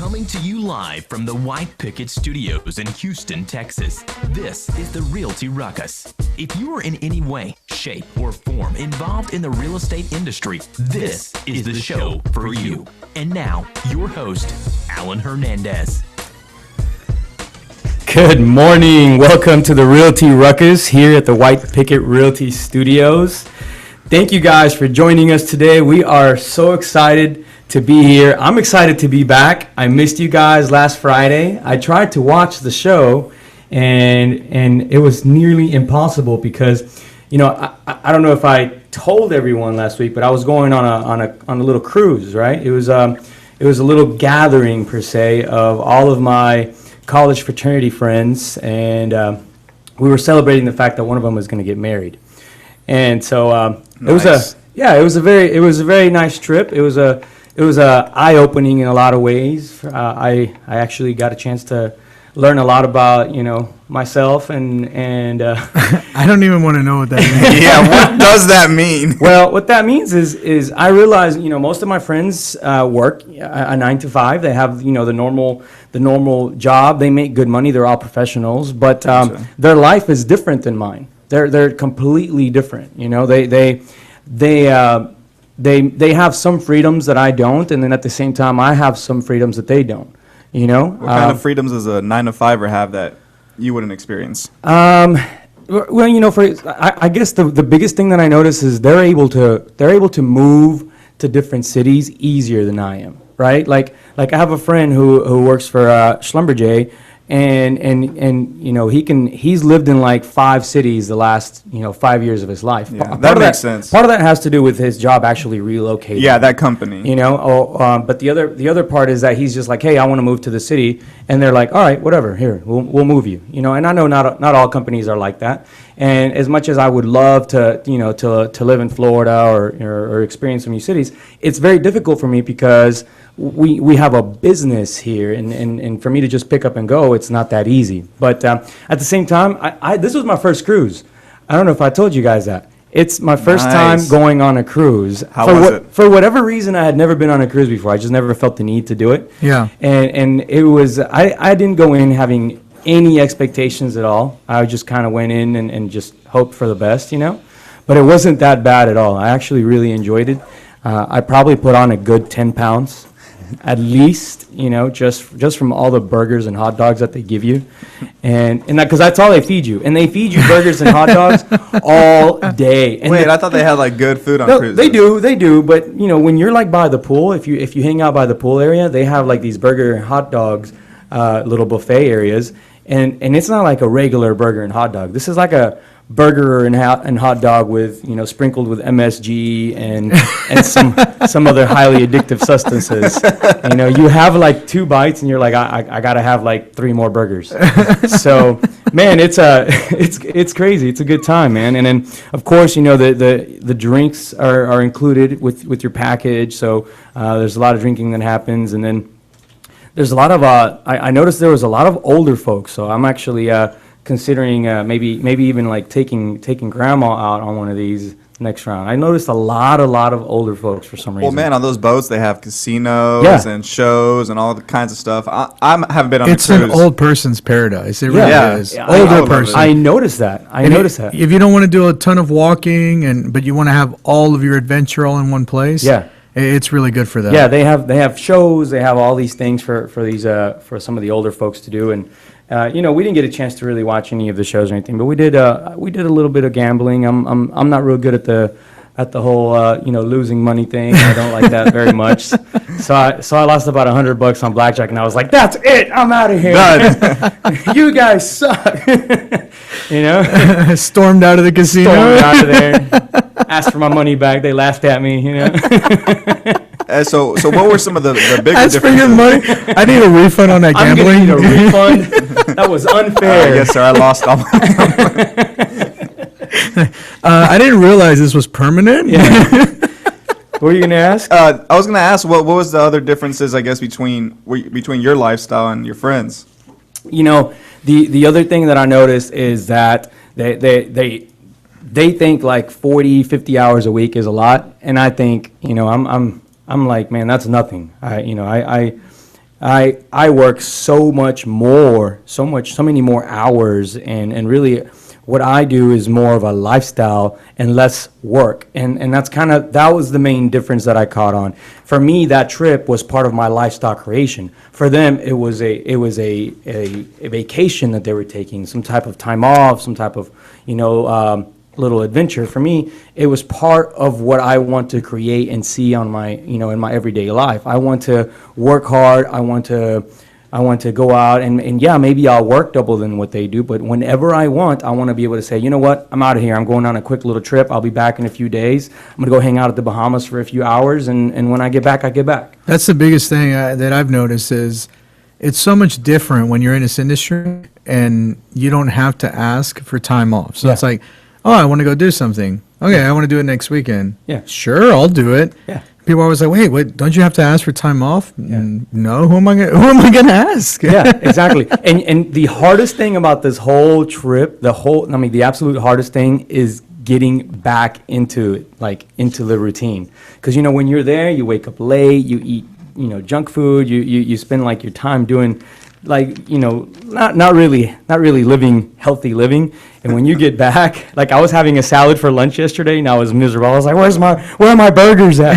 Coming to you live from the White Picket Studios in Houston, Texas, this is the Realty Ruckus. If you are in any way, shape, or form involved in the real estate industry, this is the show for you. And now, your host, Alan Hernandez. Good morning. Welcome to the Realty Ruckus here at the White Picket Realty Studios. Thank you guys for joining us today. We are so excited to be here. I'm excited to be back. I missed you guys last Friday. I tried to watch the show and it was nearly impossible because, you know, I don't know if I told everyone last week, but I was going on a little cruise, right? It was a little gathering per se of all of my college fraternity friends, and we were celebrating the fact that one of them was going to get married. And so Nice. it was a very nice trip. It was eye-opening in a lot of ways. I actually got a chance to learn a lot about, you know, myself and I don't even want to know what that means. Yeah, what does that mean? well, what that means is I realize, you know, most of my friends work a 9 to 5. They have, you know, the normal job. They make good money. They're all professionals, but their life is different than mine. They're completely different. You know, they have some freedoms that I don't, and then at the same time, I have some freedoms that they don't. You know, What kind of freedoms does a 9 to 5er have that you wouldn't experience? well, you know, I guess the biggest thing that I notice is they're able to move to different cities easier than I am, right? Like I have a friend who works for Schlumberger, and you know, he's lived in like 5 cities the last, you know, 5 years of his life. Yeah, that makes sense. Part of that has to do with his job actually relocating. Yeah, that company. You know, but the other part is that he's just like, hey, I want to move to the city, and they're like, all right, whatever, here, we'll move you. You know, and I know not all companies are like that. And as much as I would love to, you know, to live in Florida or experience some new cities, it's very difficult for me because we have a business here, and for me to just pick up and go, it's not that easy. But at the same time, this was my first cruise. I don't know if I told you guys that. It's my first time going on a cruise. How was it? For whatever reason, I had never been on a cruise before. I just never felt the need to do it. Yeah. And it was, I didn't go in having any expectations at all. I just kind of went in and just hoped for the best, you know. But it wasn't that bad at all. I actually really enjoyed it. I probably put on a good 10 pounds. At least, you know, just from all the burgers and hot dogs that they give you, and that, because that's all they feed you, and they feed you burgers and hot dogs all day. And Wait, I thought they had like good food on no, cruises. they do, but you know, when you're like by the pool, if you hang out by the pool area, they have like these burger and hot dogs, little buffet areas, and it's not like a regular burger and hot dog. This is like a burger and hot dog with, you know, sprinkled with MSG and some other highly addictive substances. You know, you have like 2 bites and you're like, I gotta have like 3 more burgers. So, man, it's crazy. It's a good time, man. And then, of course, you know, the drinks are included with your package. So there's a lot of drinking that happens, and then there's a lot of I noticed there was a lot of older folks. So I'm actually considering maybe even like taking grandma out on one of these next round. I noticed a lot of older folks for some reason. Well, man, on those boats they have casinos and shows and all the kinds of stuff. I haven't been on It's a cruise. an old person's paradise. It really Yeah. is. Yeah, I Older love person. it. I noticed that. If you don't want to do a ton of walking but you want to have all of your adventure all in one place, Yeah. it's really good for that. Yeah, they have shows. They have all these things for for some of the older folks to do, and you know, we didn't get a chance to really watch any of the shows or anything, but we did a little bit of gambling. I'm not real good at the whole you know, losing money thing. I don't like that very much. So I lost about $100 on blackjack, and I was like, that's it. I'm out of here. You guys suck. You know, Stormed out of the casino. stormed out of there. Asked for my money back. They laughed at me. You know. So what were some of the bigger That's for your differences? money. I need a refund on that I'm gambling. gonna need a refund. That was unfair. Yes, sir. I lost all my I didn't realize this was permanent. Yeah. What were you gonna ask? I was going to ask what was the other differences, I guess, between your lifestyle and your friends? You know, the other thing that I noticed is that they think like 40, 50 hours a week is a lot, and I think, you know, I'm like, man, that's nothing. I work so many more hours, and really what I do is more of a lifestyle and less work. And that was the main difference that I caught on. For me, that trip was part of my lifestyle creation. For them, it was a vacation that they were taking, some type of time off, some type of, little adventure. For me, it was part of what I want to create and see on my, in my everyday life. I want to work hard. I want to go out and yeah, maybe I'll work double than what they do, but whenever I want to be able to say, you know what, I'm out of here. I'm going on a quick little trip. I'll be back in a few days. I'm going to go hang out at the Bahamas for a few hours, and when I get back, I get back. That's the biggest thing that I've noticed is it's so much different when you're in this industry and you don't have to ask for time off. So Yeah. it's like, oh, I want to go do something. Okay, I want to do it next weekend. Yeah. Sure, I'll do it. Yeah. People are always like, wait, what? Don't you have to ask for time off? No, who am I gonna ask? Yeah, exactly. And the hardest thing about this whole trip, the absolute hardest thing is getting back into it, like into the routine. Because when you're there, you wake up late, you eat junk food, you spend like your time doing not really living healthy living. And when you get back, like I was having a salad for lunch yesterday and I was miserable. I was like, where are my burgers at?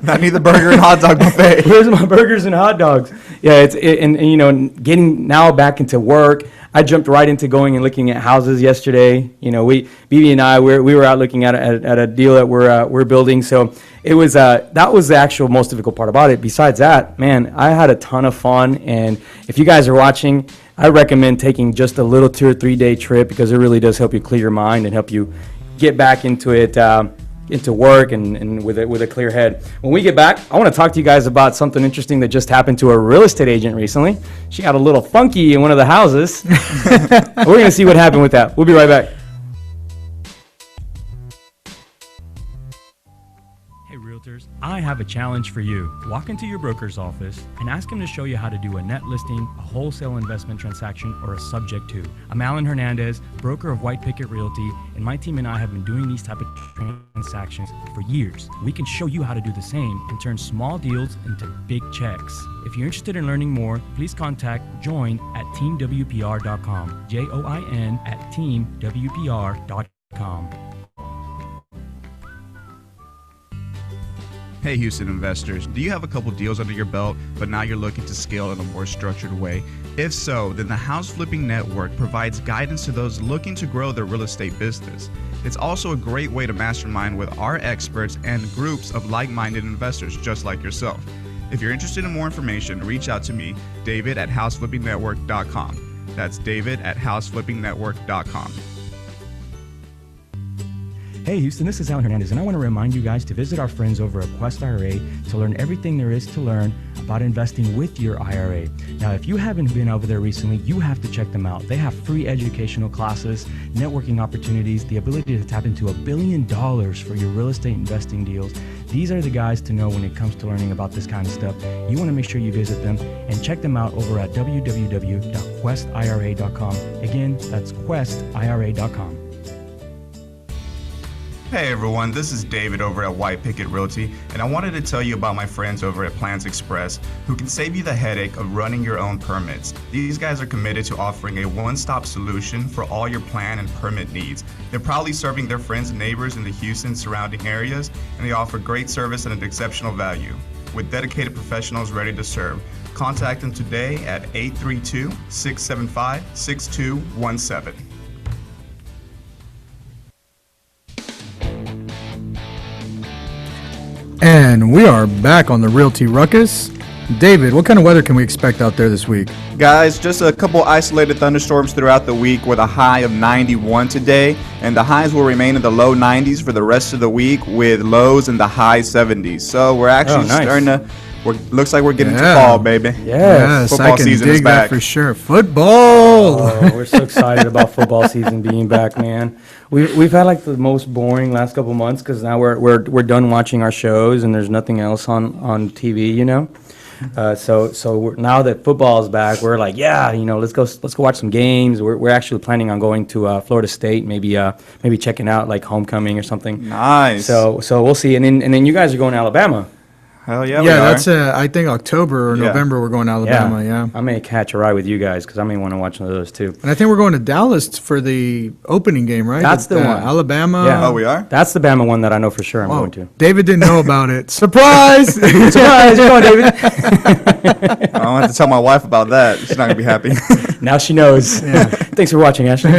I need the burger and hot dog buffet. Where's my burgers and hot dogs? Yeah, getting now back into work. I jumped right into going and looking at houses yesterday. BB and I, we were out looking at a deal that we're building. So it was that was the actual most difficult part about it. Besides that, man, I had a ton of fun. And if you guys are watching, I recommend taking just a little 2 or 3 day trip, because it really does help you clear your mind and help you get back into it. Into work and with a clear head. When we get back, I want to talk to you guys about something interesting that just happened to a real estate agent recently. She got a little funky in one of the houses. We're going to see what happened with that. We'll be right back. Hey realtors, I have a challenge for you. Walk into your broker's office and ask him to show you how to do a net listing, a wholesale investment transaction, or a subject to. I'm Alan Hernandez, broker of White Picket Realty, and my team and I have been doing these type of transactions for years. We can show you how to do the same and turn small deals into big checks. If you're interested in learning more, please contact join@teamwpr.com. join@teamwpr.com. Hey Houston investors, do you have a couple deals under your belt, but now you're looking to scale in a more structured way? If so, then the House Flipping Network provides guidance to those looking to grow their real estate business. It's also a great way to mastermind with our experts and groups of like-minded investors just like yourself. If you're interested in more information, reach out to me, David at houseflippingnetwork.com. That's David at houseflippingnetwork.com. Hey Houston, this is Alan Hernandez, and I want to remind you guys to visit our friends over at Quest IRA to learn everything there is to learn about investing with your IRA. Now, if you haven't been over there recently, you have to check them out. They have free educational classes, networking opportunities, the ability to tap into $1 billion for your real estate investing deals. These are the guys to know when it comes to learning about this kind of stuff. You want to make sure you visit them and check them out over at www.questira.com. Again, that's questira.com. Hey everyone, this is David over at White Picket Realty, and I wanted to tell you about my friends over at Plans Express who can save you the headache of running your own permits. These guys are committed to offering a one-stop solution for all your plan and permit needs. They're proudly serving their friends and neighbors in the Houston surrounding areas, and they offer great service and an exceptional value. With dedicated professionals ready to serve, contact them today at 832-675-6217. And we are back on the Realty Ruckus. David, what kind of weather can we expect out there this week? Guys, just a couple isolated thunderstorms throughout the week with a high of 91 today, and the highs will remain in the low 90s for the rest of the week with lows in the high 70s. So we're actually starting to, looks like we're getting to fall, baby. Yes, Football I can season dig is back. that for sure. Football! Oh, we're so excited about football season being back, man. We've had like the most boring last couple months because now we're done watching our shows and there's nothing else on TV, you know. So now that football is back, we're like, yeah, you know, let's go watch some games. We're actually planning on going to Florida State, maybe checking out like homecoming or something. Nice. So we'll see. And then you guys are going to Alabama. Hell yeah, Yeah, that's I think October or Yeah. November we're going to Alabama. Yeah. I may catch a ride with you guys because I may want to watch one of those too. And I think we're going to Dallas for the opening game, right? That's the one. Alabama. Yeah. Oh, we are? That's the Bama one that I know for sure I'm Oh, going to. David didn't know about it. Surprise! Surprise! You're going, David. I don't have to tell my wife about that. She's not going to be happy. Now she knows. Thanks for watching, Ashley.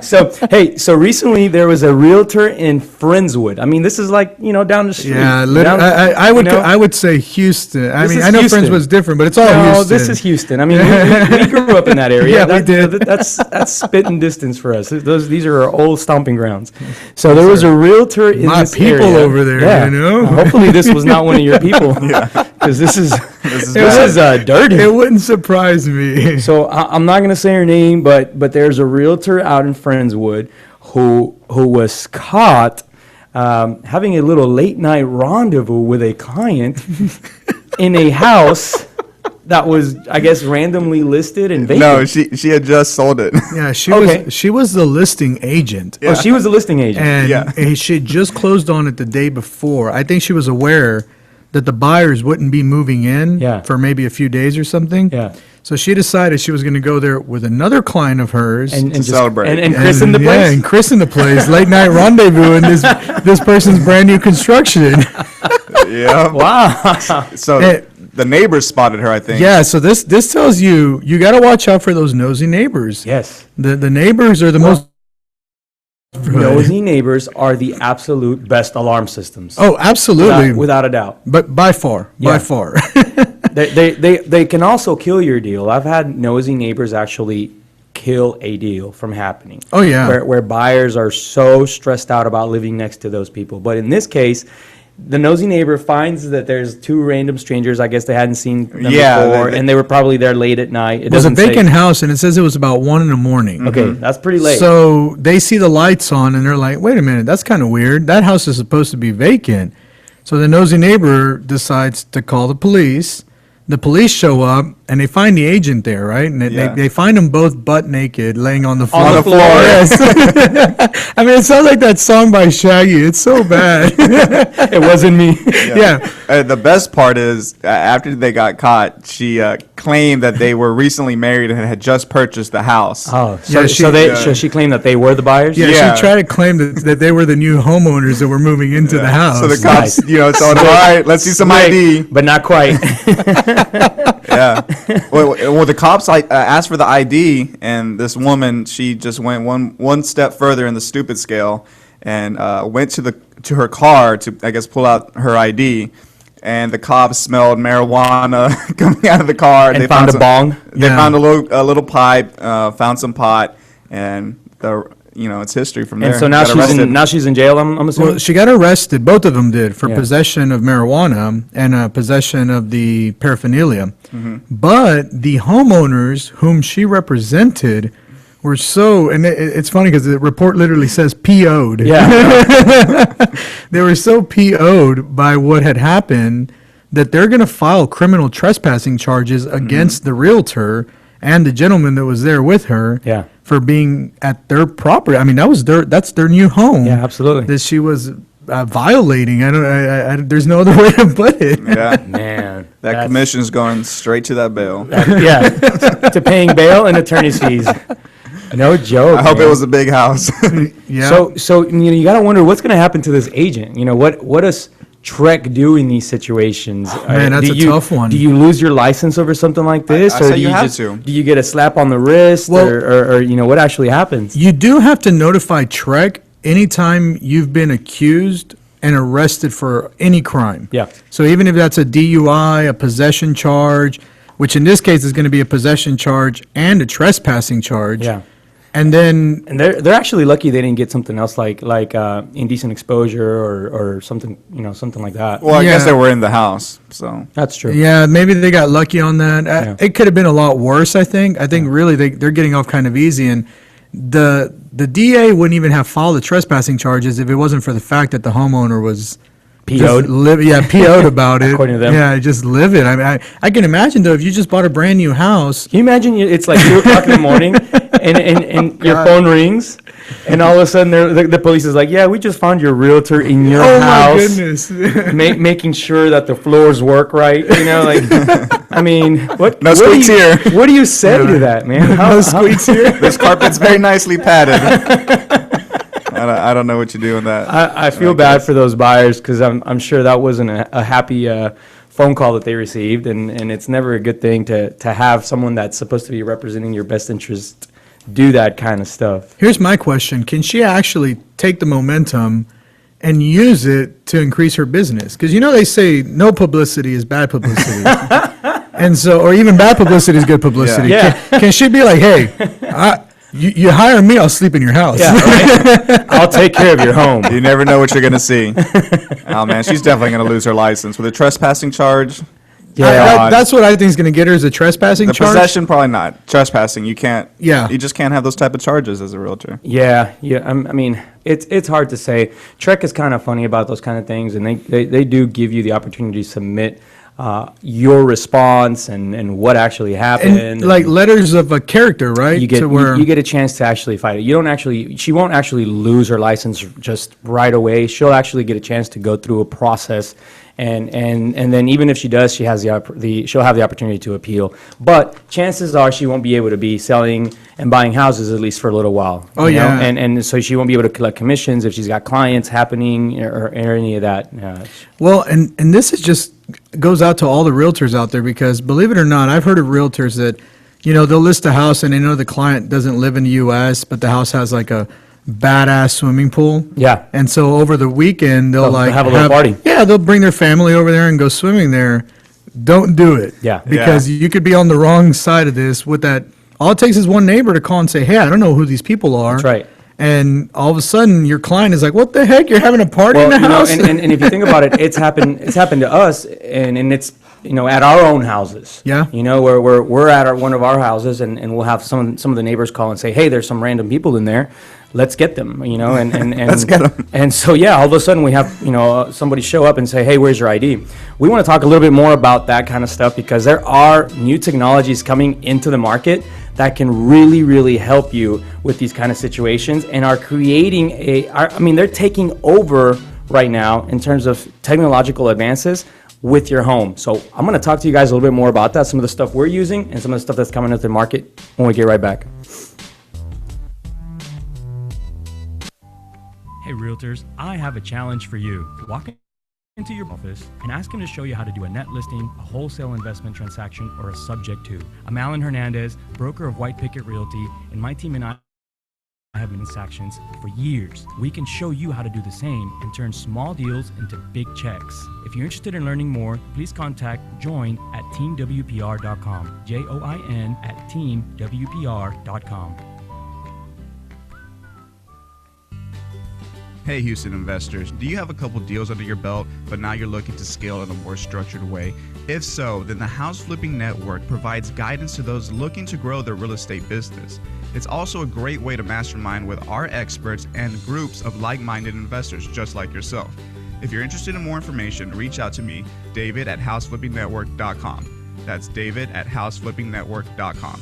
So recently there was a realtor in Friendswood. I mean, this is like, down the street. Yeah, Down- I would say Houston. I This mean, is I know Houston. Friendswood's different, but it's all No, Houston. this is Houston. I mean, we grew up in that area. Yeah, we did. That's spitting distance for us. These are our old stomping grounds. So there was a realtor in My this people area. over there, you know? Hopefully this was not one of your people. Because this is dirty. It wouldn't surprise me. So I'm not going to say her name, but there's a realtor out in Friendswood who was caught having a little late night rendezvous with a client in a house that was, I guess, randomly listed and vacant. No, she had just sold it. Yeah, Okay. she was the listing agent. Oh, she was a listing agent. And Yeah. she had just closed on it the day before. I think she was aware that the buyers wouldn't be moving in Yeah. for maybe a few days or something. Yeah. So she decided she was going to go there with another client of hers. and to just celebrate. and christen the Yeah, place. and christen the place. Late night rendezvous in this person's brand new construction. Yeah. Wow. So Hey. the neighbors spotted her, I think. Yeah, so this tells you got to watch out for those nosy neighbors. Yes. The neighbors are the most Nosy neighbors are the absolute best alarm systems. Oh, absolutely. Without a doubt. But by far. Yeah. They can also kill your deal. I've had nosy neighbors actually kill a deal from happening. Oh, yeah. Where buyers are so stressed out about living next to those people. But in this case, the nosy neighbor finds that there's two random strangers. I guess they hadn't seen them Yeah, before, they- and they were probably there late at night. It was a vacant house, and it says it was about 1 a.m. Okay, that's pretty late. So they see the lights on, and they're like, wait a minute, that's kind of weird. That house is supposed to be vacant. So the nosy neighbor decides to call the police. The police show up, and they find the agent there, right? And Yeah. they find them both butt naked, laying on the floor. On the floor. Yes. I mean, it sounds like that song by Shaggy. It's so bad. It wasn't me. Yeah. The best part is after they got caught, she claimed that they were recently married and had just purchased the house. Oh, Yeah, so she claimed that they were the buyers? Yeah, Yeah. she tried to claim that they were the new homeowners that were moving into the house. So the cops, Nice. told her, all right, let's see some ID. But not quite. Yeah. Well, the cops asked for the ID, and this woman, she just went one step further in the stupid scale, and went to her car to, I guess, pull out her ID, and the cops smelled marijuana coming out of the car. And found a bong? They Yeah. found a little pipe, found some pot, and it's history from there. And so now Got arrested. she's in jail, I'm assuming? Well, she got arrested. Both of them did for Yeah. possession of marijuana and possession of the paraphernalia. Mm-hmm. But the homeowners whom she represented were so, and it's funny because the report literally says PO'd. Yeah. They were so PO'd by what had happened that they're going to file criminal trespassing charges against the realtor and the gentleman that was there with her. Yeah. For being at their property. I mean, that's their new home. Yeah, absolutely. That she was violating. There's no other way to put it. Yeah. Man. That that's- commission's going straight to that bill. Yeah. To paying bail and attorney's fees. No joke. I hope man. it was a big house. Yeah. So you got to wonder what's going to happen to this agent. What does Trek do in these situations? Man, that's Do a you- tough one. Do you lose your license over something like this, I or say do you you have just to. do you get a slap on the wrist, Well- or what actually happens? You do have to notify Trek anytime you've been accused and arrested for any crime. Yeah. So even if that's a DUI, a possession charge, which in this case is going to be a possession charge and a trespassing charge. Yeah. And then And they're actually lucky they didn't get something else like indecent exposure or something something like that. Well, I guess Yeah. they were in the house, so. That's true. yeah, maybe they got lucky on that. Yeah. It could have been a lot worse, I think. I think really they're getting off kind of easy, and the DA wouldn't even have filed the trespassing charges if it wasn't for the fact that the homeowner was PO'd. PO'd about it. According to them. Yeah, just live it. I mean, I can imagine though, if you just bought a brand new house. Can you imagine it's like 2 o'clock in the morning and your phone rings and all of a sudden the police is like, yeah, we just found your realtor in your house. Oh my goodness. Making sure that the floors work right. I mean, what? No squeaks here. What do you say to that, man? No squeaks here. This carpet's very nicely padded. I don't know what you do with that. I feel bad for those buyers because I'm sure that wasn't a happy phone call that they received, and it's never a good thing to have someone that's supposed to be representing your best interest do that kind of stuff. Here's my question. Can she actually take the momentum and use it to increase her business? Because they say no publicity is bad publicity. And so, or even bad publicity is good publicity. Yeah. Can she be like, hey, you hire me, I'll sleep in your house. Yeah, right? I'll take care of your home. You never know what you're going to see. Oh, man, she's definitely going to lose her license. With a trespassing charge, That's what I think is going to get her, is a trespassing the charge. possession, probably not. Trespassing, you can't. Yeah. You just can't have those type of charges as a realtor. Yeah. I mean, it's hard to say. Trek is kind of funny about those kind of things, and they do give you the opportunity to submit your response and what actually happened. And like letters of a character, right? You get To where- you get a chance to actually fight it. She won't actually lose her license just right away. She'll actually get a chance to go through a process, and then even if she does, she has she'll have the opportunity to appeal. But chances are she won't be able to be selling and buying houses at least for a little while. Oh, you know? yeah. And so she won't be able to collect commissions if she's got clients happening or any of that. Well, and this is just goes out to all the realtors out there, because believe it or not, I've heard of realtors that, they'll list a house and they know the client doesn't live in the U.S., but the house has like a badass swimming pool. Yeah. And so over the weekend, they'll have a little party. Yeah, they'll bring their family over there and go swimming there. Don't do it. Yeah. Because you could be on the wrong side of this with that. All it takes is one neighbor to call and say, hey, I don't know who these people are. That's right. And all of a sudden, your client is like, "What the heck? You're having a party in the house?" And if you think about it, it's happened to us, and it's at our own houses. Yeah. Where we're at one of our houses, and we'll have some of the neighbors call and say, "Hey, there's some random people in there. Let's get them." And Let's get them. And so all of a sudden we have somebody show up and say, "Hey, where's your ID?" We want to talk a little bit more about that kind of stuff, because there are new technologies coming into the market that can really, really help you with these kind of situations, and are creating they're taking over right now in terms of technological advances with your home. So I'm going to talk to you guys a little bit more about that, some of the stuff we're using and some of the stuff that's coming into the market when we get right back. Hey realtors, I have a challenge for you. Walk into your office and ask him to show you how to do a net listing, a wholesale investment transaction, or a subject to. I'm Alan Hernandez, broker of White Picket Realty, and my team and I have been in transactions for years. We can show you how to do the same and turn small deals into big checks. If you're interested in learning more, please contact join@teamwpr.com. join@teamwpr.com. Hey Houston investors, do you have a couple deals under your belt, but now you're looking to scale in a more structured way? If so, then the House Flipping Network provides guidance to those looking to grow their real estate business. It's also a great way to mastermind with our experts and groups of like-minded investors just like yourself. If you're interested in more information, reach out to me, David at houseflippingnetwork.com. That's David at houseflippingnetwork.com.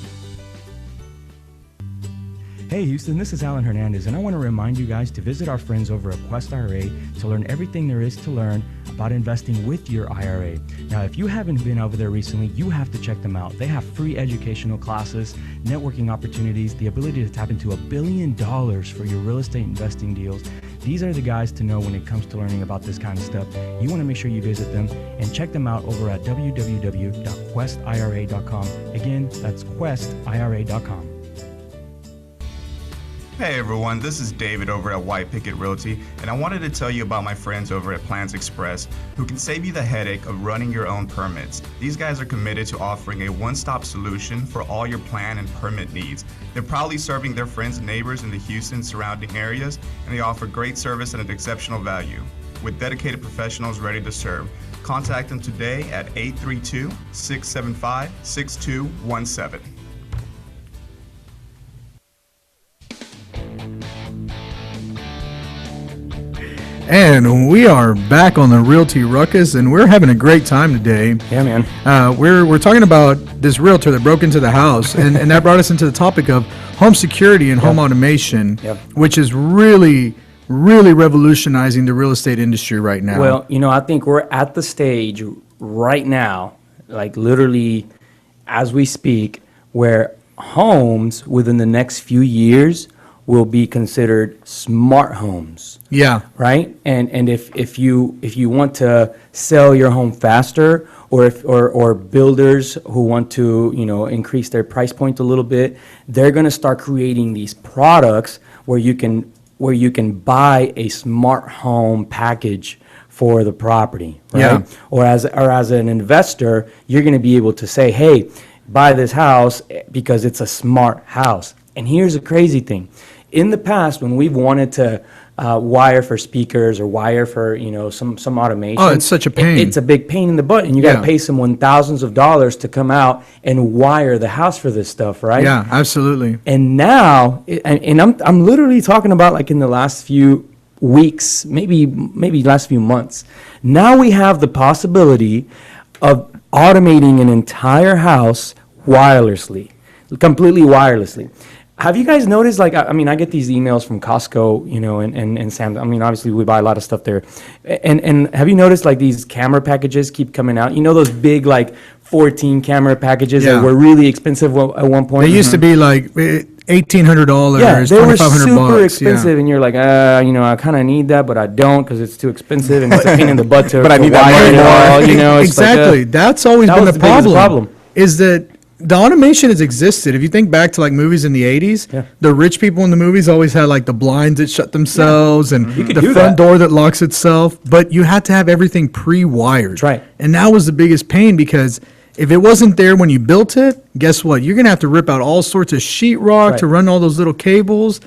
Hey Houston, this is Alan Hernandez, and I want to remind you guys to visit our friends over at Quest IRA to learn everything there is to learn about investing with your IRA. Now, if you haven't been over there recently, you have to check them out. They have free educational classes, networking opportunities, the ability to tap into $1 billion for your real estate investing deals. These are the guys to know when it comes to learning about this kind of stuff. You want to make sure you visit them and check them out over at www.questira.com. Again, that's questira.com. Hey everyone, this is David over at White Picket Realty, and I wanted to tell you about my friends over at Plans Express, who can save you the headache of running your own permits. These guys are committed to offering a one-stop solution for all your plan and permit needs. They're proudly serving their friends and neighbors in the Houston surrounding areas, and they offer great service at an exceptional value. With dedicated professionals ready to serve, contact them today at 832-675-6217. And we are back on the Realty Ruckus, and we're having a great time today. Yeah, man. We're talking about this realtor that broke into the house, and that brought us into the topic of home security and home automation, which is really revolutionizing the real estate industry right now. Well, I think we're at the stage right now, like literally as we speak, where homes within the next few years will be considered smart homes. Yeah. Right? And if you want to sell your home faster, or builders who want to, increase their price point a little bit, they're going to start creating these products where you can buy a smart home package for the property, right? Yeah. Or as an investor, you're going to be able to say, "Hey, buy this house because it's a smart house." And here's the crazy thing. In the past, when we've wanted to wire for speakers or wire for some automation, oh, it's such a pain. It's a big pain in the butt, and you got to pay someone thousands of dollars to come out and wire the house for this stuff, right? Yeah, absolutely. And now, and I'm literally talking about like in the last few weeks, maybe last few months. Now we have the possibility of automating an entire house wirelessly, completely wirelessly. Have you guys noticed, like, I mean, I get these emails from Costco, and Sam's. I mean, obviously, we buy a lot of stuff there. And have you noticed, like, these camera packages keep coming out? Those big, like, 14 camera packages that were really expensive at one point? They used to be, like, $1,800, yeah, they were super $2,500. expensive, and you're like, I kind of need that, but I don't because it's too expensive, and it's a pain in the butt to But I need wire that it more. all, It's like, Exactly. That's always that been was the the biggest problem. problem. Is that the automation has existed. If you think back to like movies in the 80s, the rich people in the movies always had like the blinds that shut themselves and the front door that locks itself. But you had to have everything pre-wired. That's right. And that was the biggest pain because if it wasn't there when you built it, guess what? You're going to have to rip out all sorts of sheetrock to run all those little cables.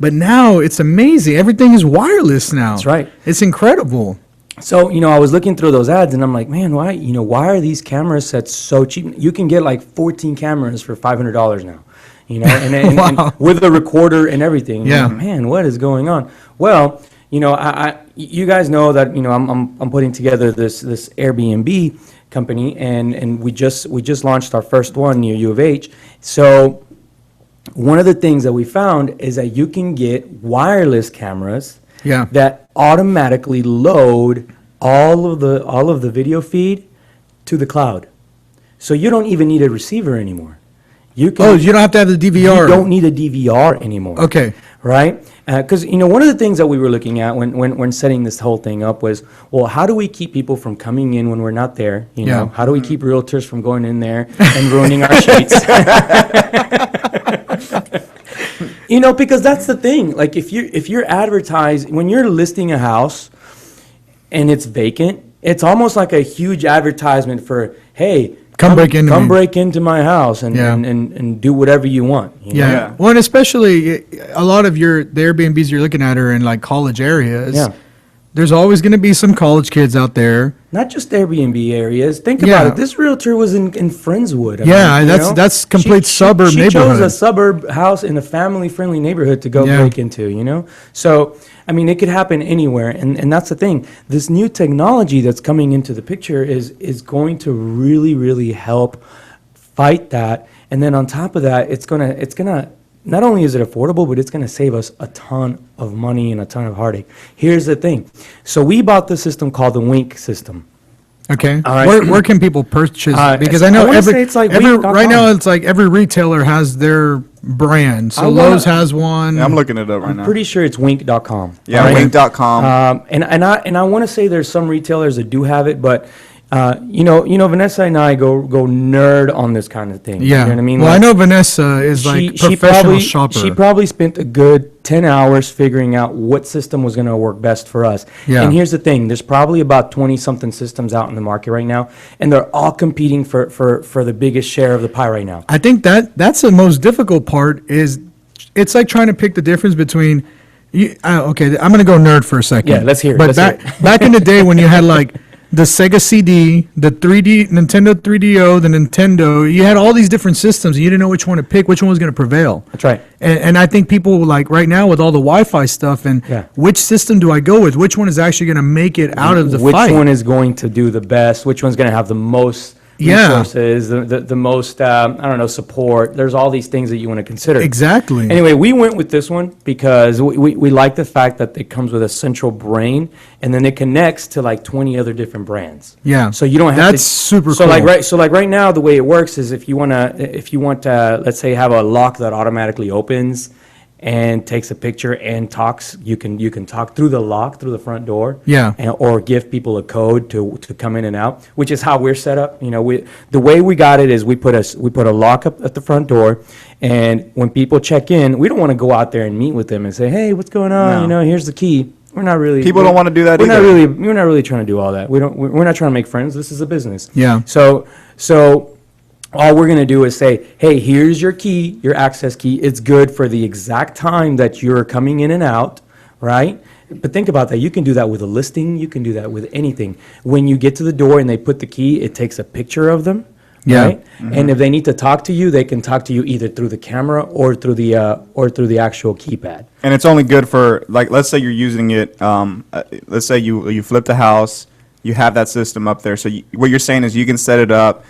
But now it's amazing. Everything is wireless now. That's right. It's incredible. So, I was looking through those ads and I'm like, man, why are these camera sets so cheap? You can get like 14 cameras for $500 now, and with a recorder and everything. Yeah. Like, man, what is going on? Well, you guys know that, I'm putting together this Airbnb company and we just launched our first one near U of H. So one of the things that we found is that you can get wireless cameras that automatically load all of the video feed to the cloud. So you don't even need a receiver anymore. You don't have to have the DVR. You don't need a DVR anymore. Okay. Right? Because, one of the things that we were looking at when setting this whole thing up was, well, how do we keep people from coming in when we're not there? How do we keep realtors from going in there and ruining our sheets? Because that's the thing. Like if you're advertising, when you're listing a house and it's vacant, it's almost like a huge advertisement for, hey, come break into my house and do whatever you want. Yeah. Well, and especially a lot of the Airbnbs you're looking at are in like college areas. Yeah. There's always going to be some college kids out there. Not just Airbnb areas. Think about it. This realtor was in Friendswood. That's complete suburb neighborhood. She chose a suburb house in a family-friendly neighborhood to go break into, So, I mean, it could happen anywhere. And that's the thing. This new technology that's coming into the picture is going to really, really help fight that. And then on top of that, it's gonna not only is it affordable, but it's going to save us a ton of money and a ton of heartache. Here's the thing. So we bought the system called the Wink system. Okay. All right. Where can people purchase? Because I know right now it's like every retailer has their brand. So Lowe's has one. Yeah, I'm looking it up right now. I'm pretty sure it's wink.com. Yeah, right? Wink.com. And I want to say there's some retailers that do have it, but Vanessa and I go nerd on this kind of thing. Yeah. You know what I mean? Well, I know Vanessa is like professional shopper. She probably spent a good 10 hours figuring out what system was going to work best for us. Yeah. And here's the thing. There's probably about 20-something systems out in the market right now, and they're all competing for the biggest share of the pie right now. I think that's the most difficult part is it's like trying to pick the difference between okay, I'm going to go nerd for a second. Yeah, let's hear it. But back in the day when you had like the Sega CD, the 3D, Nintendo 3DO, the Nintendo. You had all these different systems, and you didn't know which one to pick, which one was going to prevail. That's right. And I think people, like, right now with all the Wi-Fi stuff, and Yeah. which system do I go with? Which one is actually going to make it out of the Which fight? one is going to do the best? Which one's going to have the most Yeah. resources, the most, I don't know, support? There's all these things that you want to consider. Exactly. Anyway, we went with this one because we like the fact that it comes with a central brain, and then it connects to like 20 other different brands. Yeah. So you don't have That's to. super so cool. like right now, the way it works is if you want to, let's say, have a lock that automatically opens and takes a picture and talks, you can talk through the lock, through the front door. Yeah. Or give people a code to come in and out, which is how we're set up. The way we got it is we put a lock up at the front door, and when people check in, we don't want to go out there and meet with them and say, hey, what's going on? No. Here's the key. We're not really. People don't wanna do that We're not either. really. We're not really trying to do all that. We're not trying to make friends. This is a business. Yeah. So all we're going to do is say, hey, here's your key, your access key. It's good for the exact time that you're coming in and out, right? But think about that. You can do that with a listing. You can do that with anything. When you get to the door and they put the key, it takes a picture of them, Yeah. right? And if they need to talk to you, they can talk to you either through the camera or through the actual keypad. And it's only good for, like, let's say you're using it, let's say you flip the house, you have that system up there. So what you're saying is you can set it up.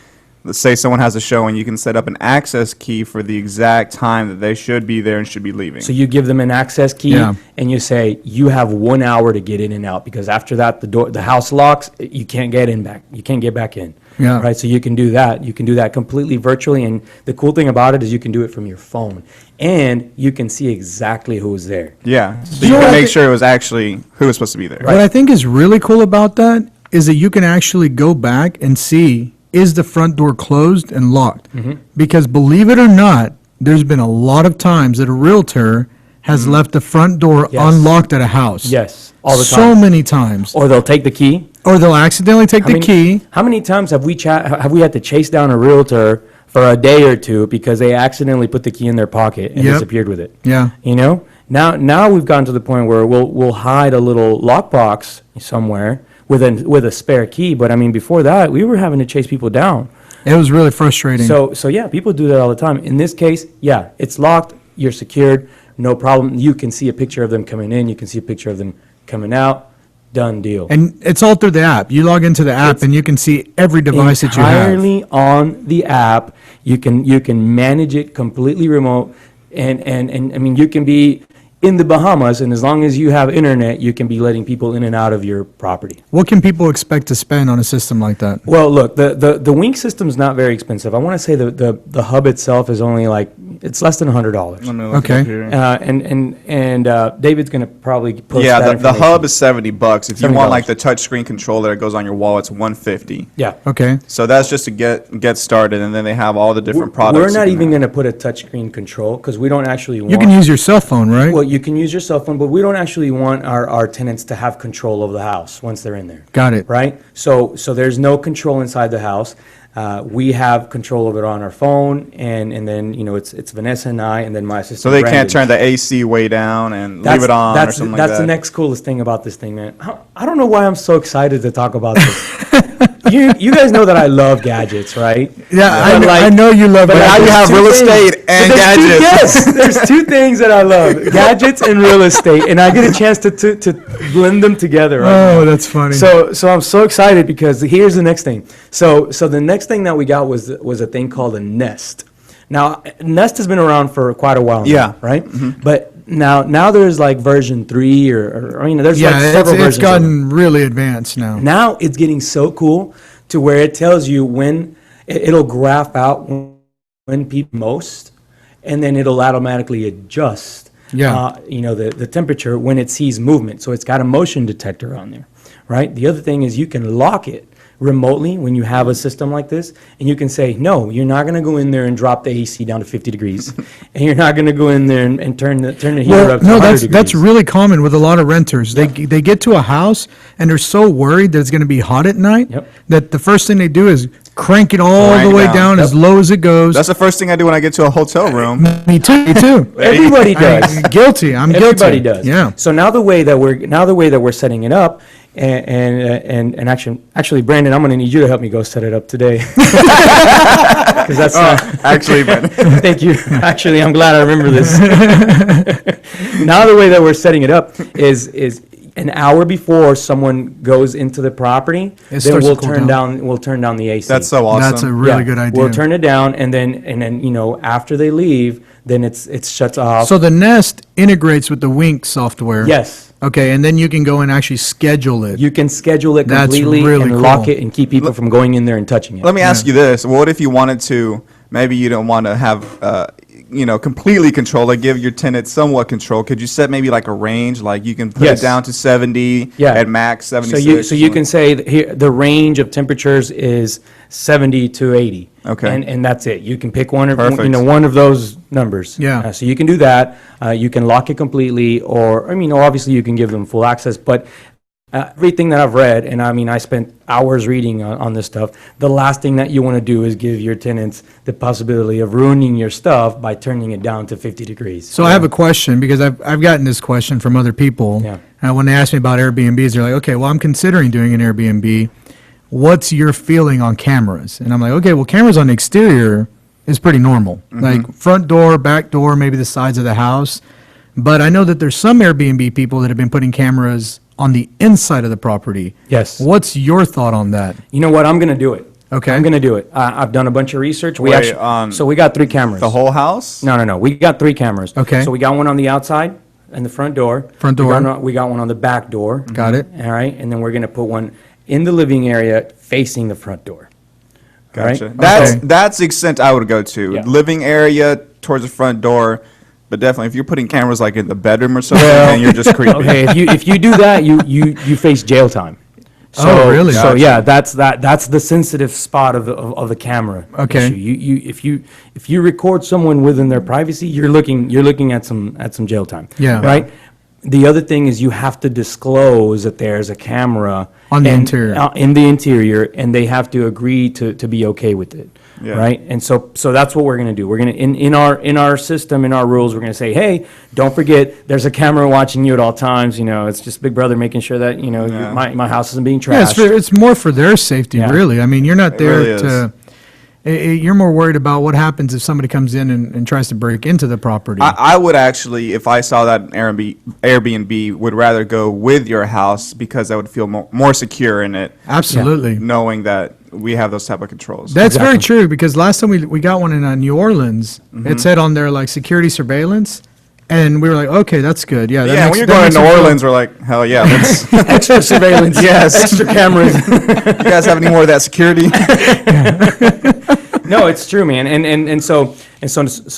Let's say someone has a show and you can set up an access key for the exact time that they should be there and should be leaving. So you give them an access key, Yeah. and you say you have 1 hour to get in and out, because after that the house locks. You can't get back. You can't get back in. Yeah. Right. So you can do that. You can do that completely virtually, and the cool thing about it is you can do it from your phone, and you can see exactly who's there. Yeah. So You you know can what I make thi- sure it was actually who was supposed to be there. What I think is really cool about that is that you can actually go back and see, is the front door closed and locked? Because believe it or not, there's been a lot of times that a realtor has left the front door Yes. unlocked at a house. Yes, all the So time. many times. Or they'll take the key. Or they'll accidentally take the key. How many times have we had to chase down a realtor for a day or two because they accidentally put the key in their pocket and Yep. disappeared with it? Yeah. Now we've gotten to the point where we'll hide a little lockbox somewhere with a spare key. But I mean, before that, we were having to chase people down. It was really frustrating. So yeah, people do that all the time. In this case, yeah, it's locked. You're secured. No problem. You can see a picture of them coming in. You can see a picture of them coming out. Done deal. And it's all through the app. You log into the app and you can see every device that you have. Entirely on the app. You can manage it completely remote, and I mean, you can be in the Bahamas, and as long as you have internet, you can be letting people in and out of your property. What can people expect to spend on a system like that? Well, look, the Wink system is not very expensive. I want to say the hub itself is only it's less than $100. Let me look Okay. up here. And David's going to probably post Yeah, that the hub information. is $70. If you $70. want like the touchscreen controller that goes on your wall, it's $150. Yeah. Okay. So that's just to get started, and then they have all the different We're products. not you even can going to put a touchscreen control because we don't actually want. You can use your cell phone, right? Well, you can use your cell phone, but we don't actually want our tenants to have control of the house once they're in there. Got it. Right? So there's no control inside the house. We have control of it on our phone, and then, it's Vanessa and I, and then my assistant So they can't Brandon. turn the AC way down and leave it on or something like that. That's the next coolest thing about this thing, man. I don't know why I'm so excited to talk about this. You guys know that I love gadgets, right? Yeah, But I know you love but it. now you there's have two real things- estate and but there's gadgets. Yes, there's two things that I love: gadgets and real estate, and I get a chance to blend them together. Right now. Oh, that's funny. So I'm so excited because here's the next thing. So the next thing that we got was a thing called a Nest. Now, Nest has been around for quite a while. Yeah. Now, right? But now there's like version 3 or there's yeah, like several versions. it's of it. gotten really advanced now. Now it's getting so cool to where it tells you when it'll graph out when people most, and then it'll automatically adjust. Yeah. The temperature when it sees movement. So it's got a motion detector on there, right? The other thing is you can lock it remotely when you have a system like this, and you can say, no, you're not going to go in there and drop the AC down to 50 degrees, and you're not going to go in there and turn the heater Well, up to no, 100 that's degrees. really common with a lot of renters. They get to a house and they're so worried that it's going to be hot at night Yep. that the first thing they do is crank it all Crank the it way down. down as low as it goes. That's the first thing I do when I get to a hotel room. Me too. Me too. Everybody does. Guilty. I'm guilty. Everybody does. Yeah. So now the way that we're setting it up And actually, Brandon, I'm gonna need you to help me go set it up today. 'Cause that's Actually, but thank you. Actually, I'm glad I remember this. Now the way that we're setting it up is an hour before someone goes into the property, then starts we'll to cool turn down. down we'll turn down the AC. that's so awesome. That's a really good idea. We'll turn it down, and then after they leave, then it shuts off. So the Nest integrates with the Wink software. Yes, Okay, and then you can go and actually schedule it. you can schedule it That's completely really and lock cool. it and keep people from going in there and touching it. Let me ask you this: what if you wanted to? Maybe you don't want to have, completely control. Like give your tenant somewhat control. Could you set maybe like a range? Like you can put Yes. it down to 70. Yeah. At max So 76. you can say that here the range of temperatures is 70 to 80. Okay. And that's it. You can pick one of Perfect. one of those numbers. Yeah. So you can do that. You can lock it completely, or obviously you can give them full access. But everything that I've read, and I spent hours reading on this stuff. The last thing that you want to do is give your tenants the possibility of ruining your stuff by turning it down to 50 degrees. So I have a question, because I've gotten this question from other people. Yeah. When they ask me about Airbnbs, they're like, okay, well, I'm considering doing an Airbnb. What's your feeling on cameras? And I'm like, okay, well, cameras on the exterior is pretty normal. Like front door, back door, maybe the sides of the house. But I know that there's some Airbnb people that have been putting cameras on the inside of the property. Yes. What's your thought on that? You know what? I'm going to do it. Okay. I'm going to do it. I've done a bunch of research. Wait, So we got 3 cameras. the whole house. No. We got 3 cameras. Okay. So we got one on the outside and the front door. Front door. We got one on the back door. Got it. All right. And then we're going to put one in the living area facing the front door. All right? Gotcha. Okay. That's the extent I would go to. Yeah. Living area towards the front door. But definitely, if you're putting cameras like in the bedroom or something, then you're just creepy. Okay. If you do that, you face jail time. So, Oh, really? So Gotcha. yeah, that's the sensitive spot of the camera. Okay. Issue. If you record someone within their privacy, you're looking at some jail time. Yeah. Right. The other thing is you have to disclose that there's a camera On the interior. in the interior, and they have to agree to be okay with it. Yeah. Right. And so that's what we're going to do. We're going to in our system, in our rules, we're going to say, hey, don't forget there's a camera watching you at all times. It's just Big Brother making sure that Yeah. my house isn't being Yeah, trashed. it's more for their safety, Yeah. really. I mean, you're not there really to. You're more worried about what happens if somebody comes in and tries to break into the property. I would actually, if I saw that Airbnb, would rather go with your house because I would feel more secure in it, Absolutely. knowing that we have those type of controls. That's very Exactly. true, because last time we got one in New Orleans, it said on there like security surveillance, and we were like, okay, that's good. Yeah, that Yeah, makes- when you're that going makes to me New feel- Orleans, we're like, hell yeah, let's, Extra surveillance. Yes. Extra cameras. you guys have any more of that security? No, it's true, man. And so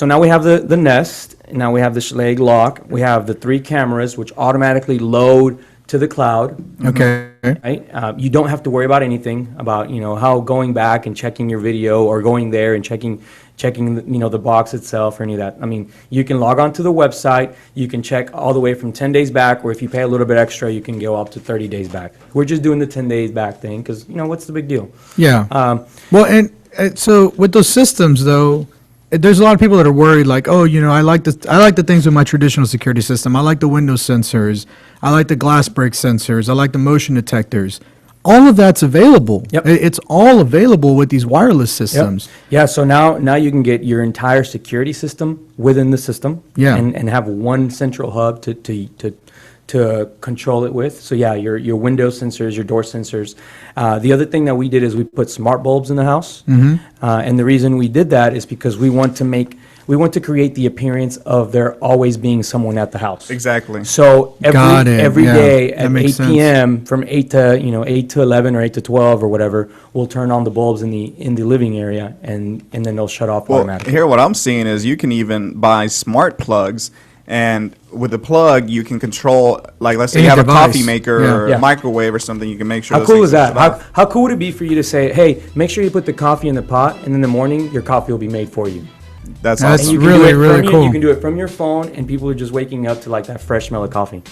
now we have the Nest. Now we have the Schlage lock. We have the 3 cameras, which automatically load to the cloud. Okay. Right? You don't have to worry about anything about how going back and checking your video or going there and checking the box itself or any of that. I mean, you can log on to the website. You can check all the way from 10 days back, or if you pay a little bit extra, you can go up to 30 days back. We're just doing the 10 days back thing because what's the big deal? Yeah. Um, and so with those systems, though, there's a lot of people that are worried, like, oh, I like the things with my traditional security system. I like the window sensors. I like the glass break sensors. I like the motion detectors. All of that's available. Yep. It's all available with these wireless systems. Yeah, so now you can get your entire security system within the system. Yeah. And have one central hub to control it with. So yeah, your window sensors, your door sensors. The other thing that we did is we put smart bulbs in the house. And the reason we did that is because we want to create the appearance of there always being someone at the house. Exactly. So Got it. every Yeah, day that at makes 8 sense. p.m. from 8 to 11 or 8 to 12 or whatever, we'll turn on the bulbs in the living area and then they'll shut off Well, automatically. here what I'm seeing is you can even buy smart plugs, and with the plug you can control, like let's say Any you have device. a coffee maker Yeah. or Yeah. a microwave or something, you can make sure. How those cool things is that? shut off. How cool would it be for you to say, hey, make sure you put the coffee in the pot, and in the morning your coffee will be made for you. That's That's awesome. You can really, do it really from cool. You can do it from your phone, and people are just waking up to like that fresh smell of coffee.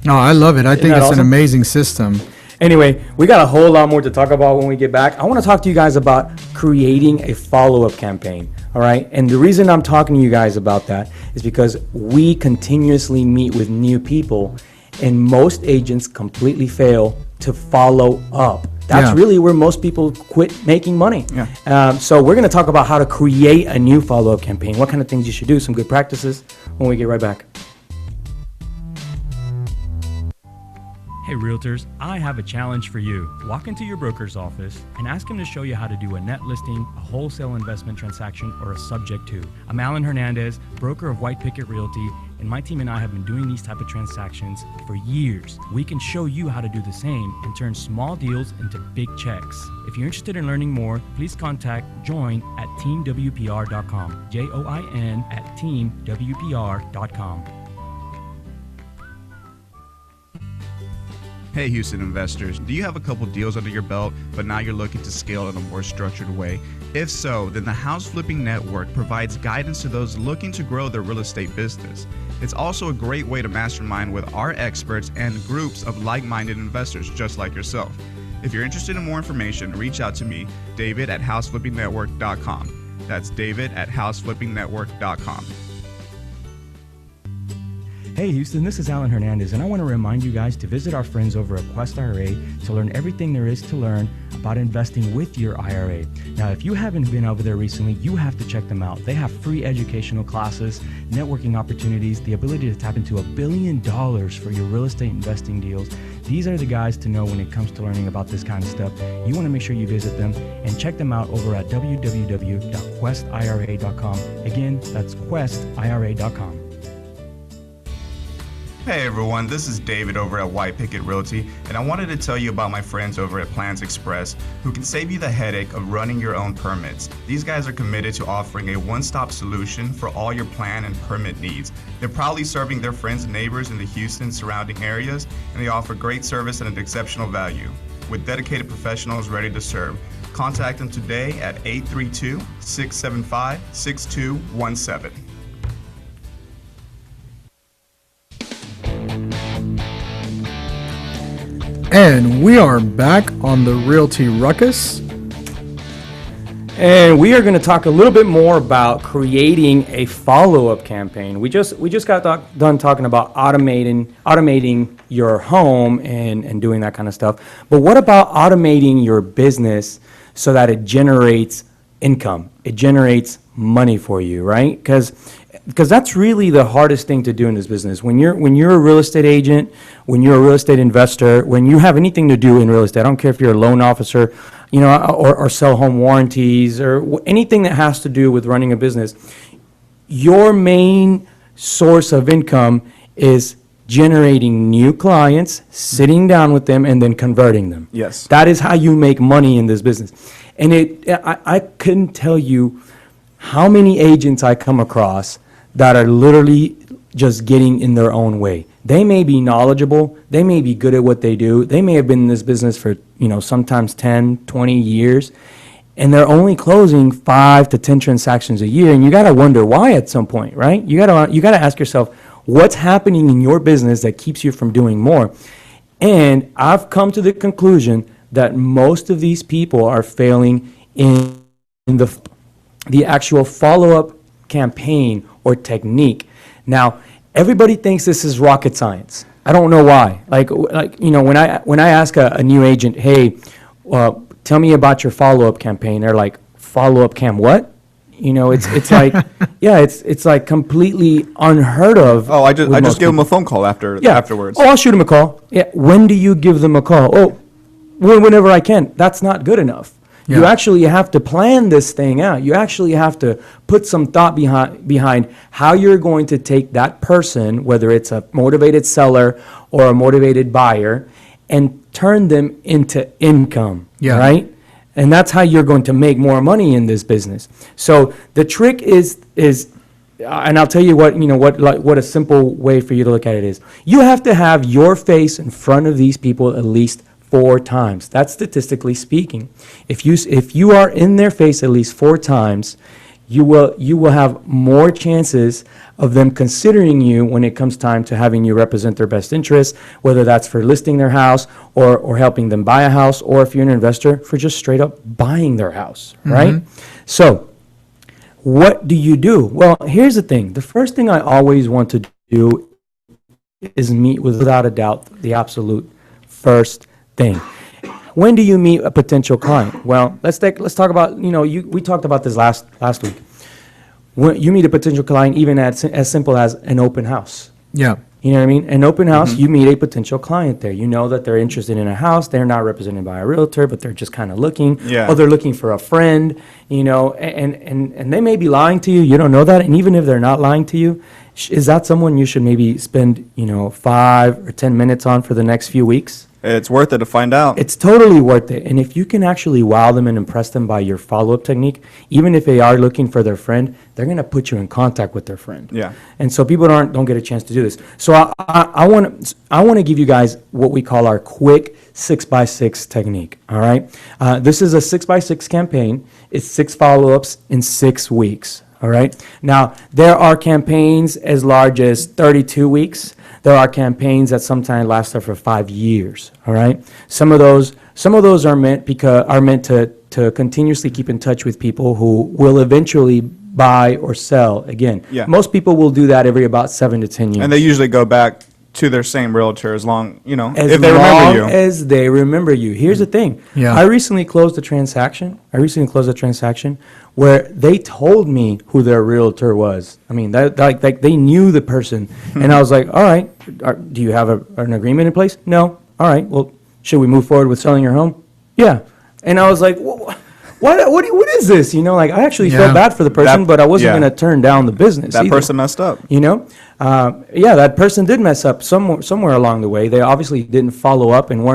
No, I love it. I think that it's an awesome? amazing system. Anyway, we got a whole lot more to talk about when we get back. I want to talk to you guys about creating a follow-up campaign, all right? And the reason I'm talking to you guys about that is because we continuously meet with new people, and most agents completely fail to follow up. That's Yeah. really where most people quit making money. Yeah. So we're going to talk about how to create a new follow-up campaign, what kind of things you should do, some good practices when we get right back. Hey realtors, I have a challenge for you. Walk into your broker's office and ask him to show you how to do a net listing, a wholesale investment transaction, or a subject to. I'm Alan Hernandez, broker of White Picket Realty, and my team and I have been doing these type of transactions for years. We can show you how to do the same and turn small deals into big checks. If you're interested in learning more, please contact join at teamwpr.com. JOIN at teamwpr.com. Hey Houston investors, do you have a couple deals under your belt, but now you're looking to scale in a more structured way? If so, then the House Flipping Network provides guidance to those looking to grow their real estate business. It's also a great way to mastermind with our experts and groups of like-minded investors just like yourself. If you're interested in more information, reach out to me, David at houseflippingnetwork.com. That's David at houseflippingnetwork.com. Hey Houston, this is Alan Hernandez, and I want to remind you guys to visit our friends over at Quest IRA to learn everything there is to learn about investing with your IRA. Now, if you haven't been over there recently, you have to check them out. They have free educational classes, networking opportunities, the ability to tap into $1 billion for your real estate investing deals. These are the guys to know when it comes to learning about this kind of stuff. You want to make sure you visit them and check them out over at www.questira.com. Again, that's questira.com. Hey everyone, this is David over at White Picket Realty, and I wanted to tell you about my friends over at Plans Express who can save you the headache of running your own permits. These guys are committed to offering a one-stop solution for all your plan and permit needs. They're proudly serving their friends and neighbors in the Houston surrounding areas, and they offer great service at an exceptional value. With dedicated professionals ready to serve, contact them today at 832-675-6217. And we are back on the Realty Ruckus. And we are going to talk a little bit more about creating a follow-up campaign. We just got done talking about automating your home and doing that kind of stuff. But what about automating your business so that it generates income? It generates money for you, right? Because that's really the hardest thing to do in this business. When you're a real estate agent, when you're a real estate investor, when you have anything to do in real estate, I don't care if you're a loan officer, or sell home warranties or anything that has to do with running a business, your main source of income is generating new clients, sitting down with them, and then converting them. Yes. That is how you make money in this business. And I couldn't tell you how many agents I come across that are literally just getting in their own way. They may be knowledgeable, they may be good at what they do, they may have been in this business for, sometimes 10, 20 years, and they're only closing 5 to 10 transactions a year, and you gotta wonder why at some point, right? You gotta ask yourself, what's happening in your business that keeps you from doing more? And I've come to the conclusion that most of these people are failing in the actual follow-up campaign or technique. Now, everybody thinks this is rocket science. I don't know why. When I ask a new agent, hey, tell me about your follow-up campaign, they're like, follow-up cam what? It's like, yeah, it's like completely unheard of. Oh, I with just most gave them people. a phone call afterwards. Oh, I'll shoot them a call. Yeah. When do you give them a call? Oh, whenever I can. That's not good enough. Yeah. You actually have to plan this thing out. You actually have to put some thought behind how you're going to take that person, whether it's a motivated seller or a motivated buyer, and turn them into income, right? And that's how you're going to make more money in this business. So the trick is, and I'll tell you what a simple way for you to look at it is. You have to have your face in front of these people at least 4 times. That's statistically speaking. If you are in their face at least 4 times, you will have more chances of them considering you when it comes time to having you represent their best interests, whether that's for listing their house or helping them buy a house, or if you're an investor, for just straight up buying their house, right? So what do you do? Well, here's the thing. The first thing I always want to do is meet with, without a doubt, the absolute first thing. When do you meet a potential client? Well, let's talk about, we talked about this last week. When you meet a potential client, even as simple as an open house. Yeah. You know what I mean? An open house, you meet a potential client there. You know that they're interested in a house. They're not represented by a realtor, but they're just kind of looking. Yeah. Or they're looking for a friend, and they may be lying to you. You don't know that. And even if they're not lying to you, is that someone you should maybe spend, 5 or 10 minutes on for the next few weeks? It's worth it to find out. It's totally worth it. And if you can actually wow them and impress them by your follow-up technique, even if they are looking for their friend, they're going to put you in contact with their friend. Yeah. And so people don't get a chance to do this. So I want to give you guys what we call our quick 6x6 technique. All right. This is a 6x6 campaign. It's 6 follow-ups in 6 weeks. All right. Now, there are campaigns as large as 32 weeks. There are campaigns that sometimes last for 5 years. All right. Some of those are meant to continuously keep in touch with people who will eventually buy or sell again. Yeah. Most people will do that every about 7 to 10 years. And they usually go back to their same realtor as long, As if they remember long you. as they remember you. Here's the thing. Yeah. I recently closed a transaction where they told me who their realtor was. I mean, that like they knew the person. And I was like, all right, do you have an agreement in place? No. All right, well, should we move forward with selling your home? Yeah. And I was like, what is this? I actually Yeah. felt bad for the person, That- but I wasn't yeah. going to turn down the business That either. person messed up. That person did mess up somewhere along the way. They obviously didn't follow up, and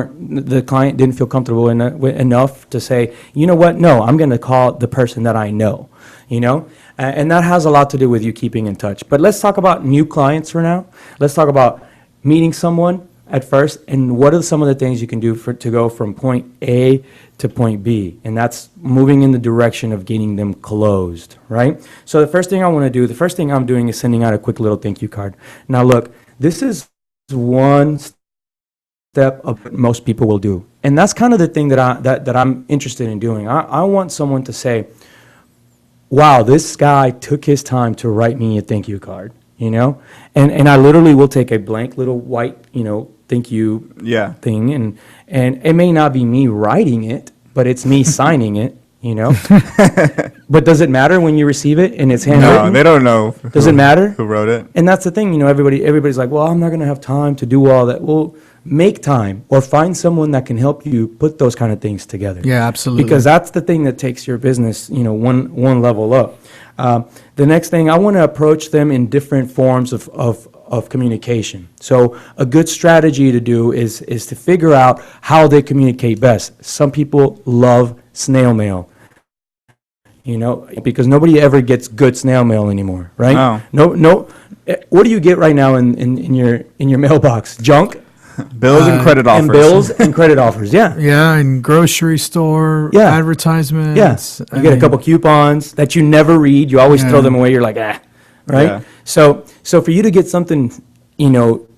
the client didn't feel comfortable enough to say, you know what, no, I'm going to call the person that I know, and that has a lot to do with you keeping in touch. But let's talk about new clients for now. Let's talk about meeting someone at first, and what are some of the things you can do to go from point A to point B, and that's moving in the direction of getting them closed, right? So the first thing I'm doing is sending out a quick little thank you card. Now look, this is one step of what most people will do, and that's kind of the thing that I'm interested in doing. I want someone to say, wow, this guy took his time to write me a thank you card, and I literally will take a blank little white, thank you Yeah. thing, and it may not be me writing it, but it's me signing it, But does it matter when you receive it and it's handwritten? No, they don't know. Does it matter? Who wrote it? And that's the thing, everybody's like, well, I'm not going to have time to do all that. Well, make time or find someone that can help you put those kind of things together. Yeah, absolutely. Because that's the thing that takes your business, one level up. The next thing, I want to approach them in different forms of communication. So a good strategy to do is to figure out how they communicate best. Some people love snail mail. Because nobody ever gets good snail mail anymore, right? No. What do you get right now in your mailbox? Junk? Bills and credit offers. And bills and credit offers, yeah. Yeah, and grocery store Yeah. advertisements. Yes. You get a couple coupons that you never read. You always throw Yeah. them away. You're like, right? Yeah. So for you to get something,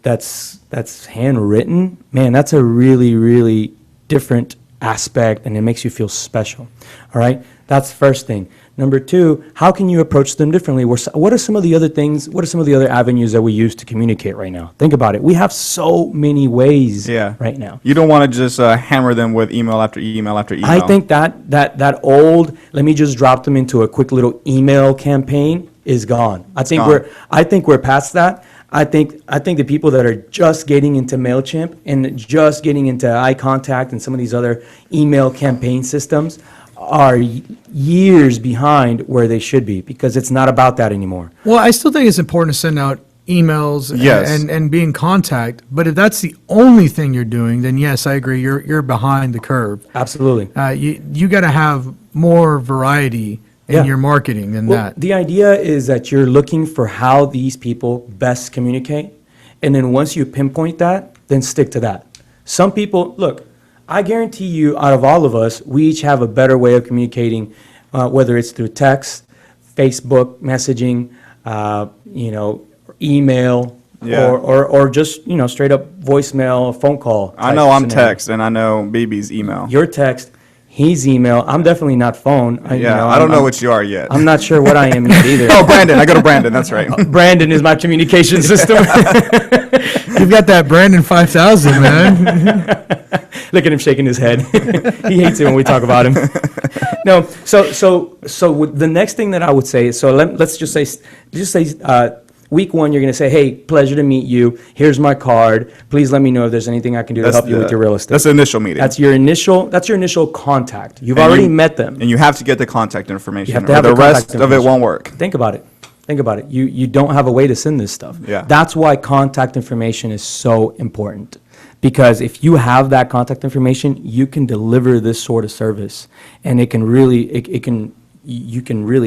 that's handwritten, man, that's a really, really different aspect, and it makes you feel special. All right? That's the first thing. Number two, how can you approach them differently? What are some of the other things, what are some of the other avenues that we use to communicate right now? Think about it. We have so many ways right now. You don't want to just hammer them with email after email after email. I think that old, let me just drop them into a quick little email campaign is gone. I think we're past that. I think the people that are just getting into MailChimp and just getting into iContact and some of these other email campaign systems are years behind where they should be, because it's not about that anymore. Well, I still think it's important to send out emails Yes. and be in contact. But if that's the only thing you're doing, then yes, I agree. You're behind the curve. Absolutely. You got to have more variety in Yeah. your marketing than Well, that. the idea is that you're looking for how these people best communicate, and then once you pinpoint that, then stick to that. Some people, look, I guarantee you, out of all of us, we each have a better way of communicating, whether it's through text, Facebook messaging, email, Yeah. or just straight up voicemail, phone call. I type know I'm scenario. text, and I know BB's email. Your text, He's email. I'm definitely not phone. I don't know what you are yet. I'm not sure what I am yet either. Oh, Brandon. I go to Brandon. That's right. Brandon is my communication system. You've got that Brandon 5000, man. Look at him shaking his head. He hates it when we talk about him. No, so the next thing that I would say is, so let's just say week one, you're going to say, hey, pleasure to meet you. Here's my card. Please let me know if there's anything I can do to help you with your real estate. That's the initial meeting. That's your initial contact. You've already met them. And you have to get the contact information. You have to have the contact rest of it won't work. Think about it. You don't have a way to send this stuff. Yeah. That's why contact information is so important. Because if you have that contact information, you can deliver this sort of service, and you can really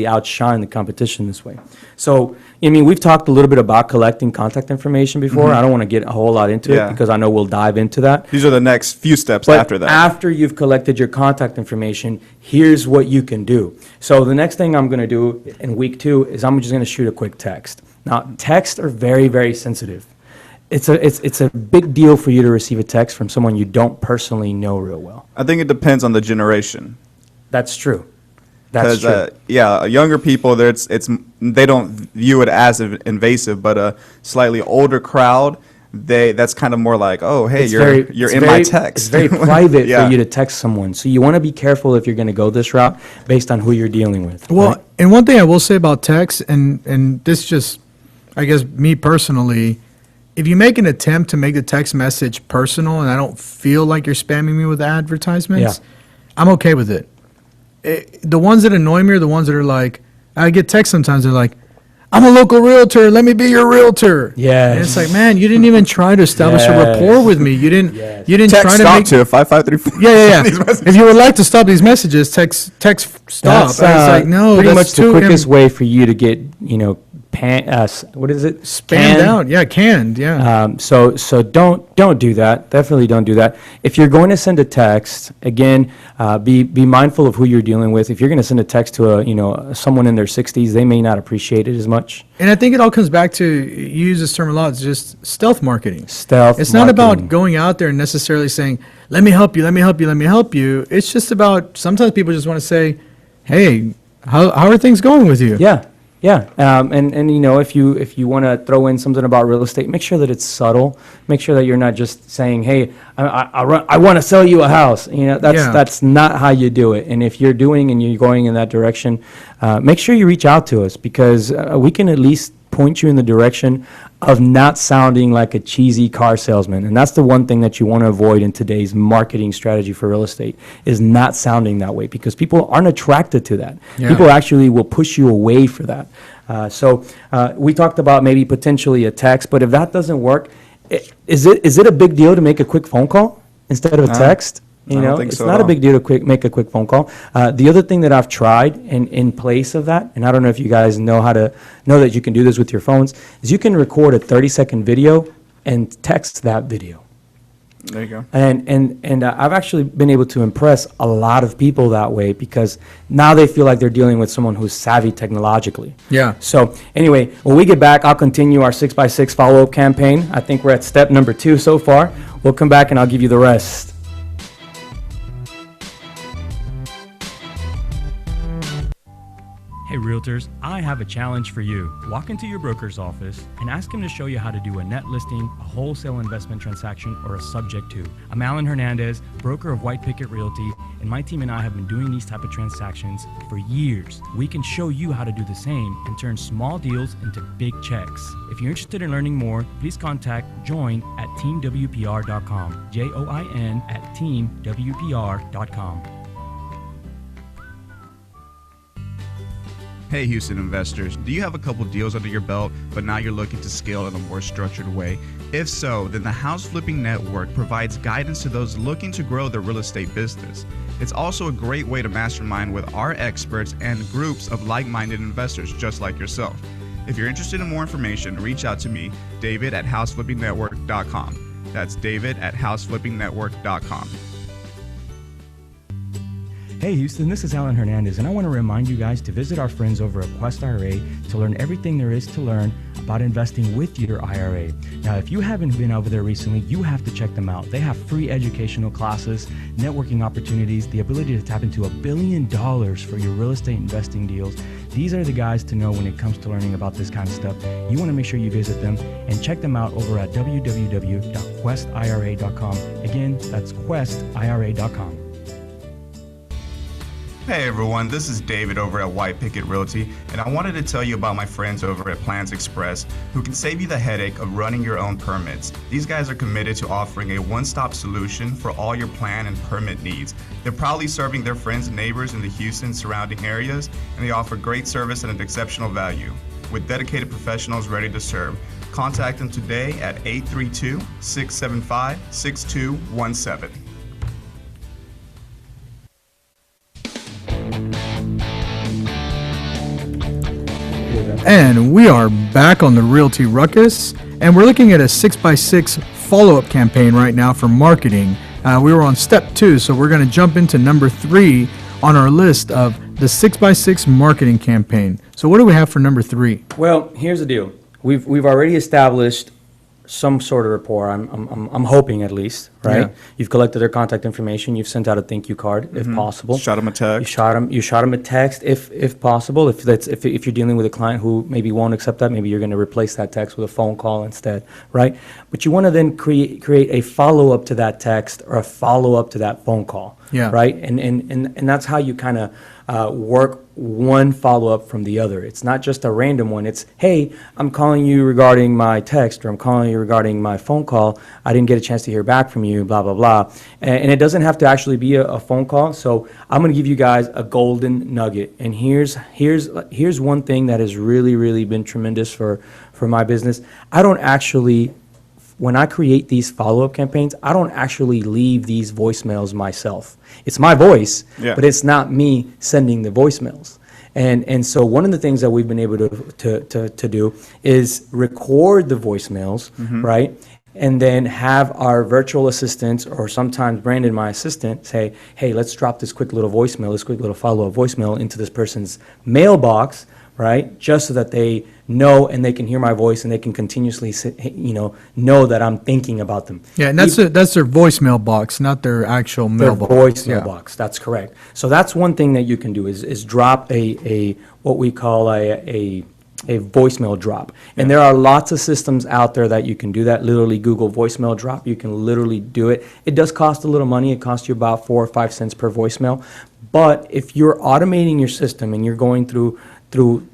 outshine the competition this way. So, I mean, we've talked a little bit about collecting contact information before. I don't want to get a whole lot into it because I know we'll dive into that. These are the next few steps But after that. after you've collected your contact information, here's what you can do. So the next thing I'm going to do in week 2 is I'm just going to shoot a quick text. Now, texts are very, very sensitive. It's a big deal for you to receive a text from someone you don't personally know real well. I think it depends on the generation. That's true. That's true. Younger people, they don't view it as invasive, but a slightly older crowd, that's kind of more like, oh, hey, you're in my text. It's very private for you to text someone. So you want to be careful if you're going to go this route based on who you're dealing with. Well, right? and one thing I will say about text, and this just, I guess, me personally, if you make an attempt to make the text message personal and I don't feel like you're spamming me with advertisements, I'm okay with it. The ones that annoy me are the ones that are like, I get texts sometimes, they're like, I'm a local realtor, let me be your realtor. Yes. And it's like, man, you didn't even try to establish a rapport with me. You didn't Text try to stop make to 5534. Yeah. If you would like to stop these messages, text stop. That's And it's like, no, pretty that's much the too quickest way for you to get, what is it? spammed out. Yeah, canned. Yeah. So don't do that. Definitely don't do that. If you're going to send a text, again, be mindful of who you're dealing with. If you're going to send a text to someone in their 60s, they may not appreciate it as much. And I think it all comes back to, you use this term a lot, it's just stealth marketing. Stealth It's not marketing. about going out there and necessarily saying, let me help you, let me help you, let me help you. It's just about, sometimes people just want to say, hey, how are things going with you? Yeah. If you want to throw in something about real estate, make sure that it's subtle. Make sure that you're not just saying, "Hey, I want to sell you a house." That's not how you do it. And if you're doing and you're going in that direction, make sure you reach out to us, because we can at least point you in the direction of not sounding like a cheesy car salesman. And that's the one thing that you want to avoid in today's marketing strategy for real estate, is not sounding that way, because people aren't attracted to that. Yeah. People actually will push you away for that. So we talked about maybe potentially a text, but if that doesn't work, is it a big deal to make a quick phone call instead of a text? I don't think It's so not at a all. big deal to make a quick phone call. The other thing that I've tried in place of that, and I don't know if you guys know that you can do this with your phones, is you can record a 30-second video and text that video. There you go. And I've actually been able to impress a lot of people that way, because now they feel like they're dealing with someone who's savvy technologically. Yeah. So anyway, when we get back, I'll continue our 6x6 follow-up campaign. I think we're at step number 2 so far. We'll come back and I'll give you the rest. Hey realtors, I have a challenge for you. Walk into your broker's office and ask him to show you how to do a net listing, a wholesale investment transaction, or a subject to. I'm Alan Hernandez, broker of White Picket Realty, and my team and I have been doing these type of transactions for years. We can show you how to do the same and turn small deals into big checks. If you're interested in learning more, please contact join@teamwpr.com. join@teamwpr.com. Hey Houston investors, do you have a couple deals under your belt, but now you're looking to scale in a more structured way? If so, then the House Flipping Network provides guidance to those looking to grow their real estate business. It's also a great way to mastermind with our experts and groups of like-minded investors just like yourself. If you're interested in more information, reach out to me, David at houseflippingnetwork.com. That's David at houseflippingnetwork.com. Hey Houston, this is Alan Hernandez, and I want to remind you guys to visit our friends over at Quest IRA to learn everything there is to learn about investing with your IRA. Now, if you haven't been over there recently, you have to check them out. They have free educational classes, networking opportunities, the ability to tap into $1 billion for your real estate investing deals. These are the guys to know when it comes to learning about this kind of stuff. You want to make sure you visit them and check them out over at www.questira.com. Again, that's questira.com. Hey everyone, this is David over at White Picket Realty, and I wanted to tell you about my friends over at Plans Express who can save you the headache of running your own permits. These guys are committed to offering a one-stop solution for all your plan and permit needs. They're proudly serving their friends and neighbors in the Houston surrounding areas, and they offer great service at an exceptional value. With dedicated professionals ready to serve, contact them today at 832-675-6217. And we are back on the Realty Ruckus, and we're looking at a 6x6 follow-up campaign right now for marketing. We were on step 2, so we're going to jump into number 3 on our list of the 6x6 marketing campaign. So what do we have for number 3? Well, here's the deal. We've already established some sort of rapport. I'm hoping, at least, right? Yeah. You've collected their contact information. You've sent out a thank you card, if possible. Shot them a text. You shot them a text, if possible. If you're dealing with a client who maybe won't accept that, maybe you're going to replace that text with a phone call instead, right? But you want to then create a follow up to that text or a follow up to that phone call, Yeah. right? And that's how you kind of work one follow-up from the other. It's not just a random one. It's, hey, I'm calling you regarding my text, or I'm calling you regarding my phone call. I didn't get a chance to hear back from you, blah, blah, blah. And it doesn't have to actually be a phone call. So I'm going to give you guys a golden nugget. And here's one thing that has really, really been tremendous for my business. When I create these follow-up campaigns, I don't actually leave these voicemails myself. It's my voice, Yeah. but it's not me sending the voicemails. And so one of the things that we've been able to do is record the voicemails, right? And then have our virtual assistants, or sometimes Brandon, my assistant, say, hey, let's drop this quick little voicemail, this quick little follow-up voicemail into this person's mailbox, right? Just so that they know and they can hear my voice and they can continuously, know that I'm thinking about them. Yeah, and that's their voicemail box, not their actual Their mailbox. voicemail box. That's correct. So that's one thing that you can do is drop a what we call a voicemail drop. And there are lots of systems out there that you can do that. Literally Google voicemail drop. You can literally do it. It does cost a little money. It costs you about 4 or 5 cents per voicemail. But if you're automating your system and you're going through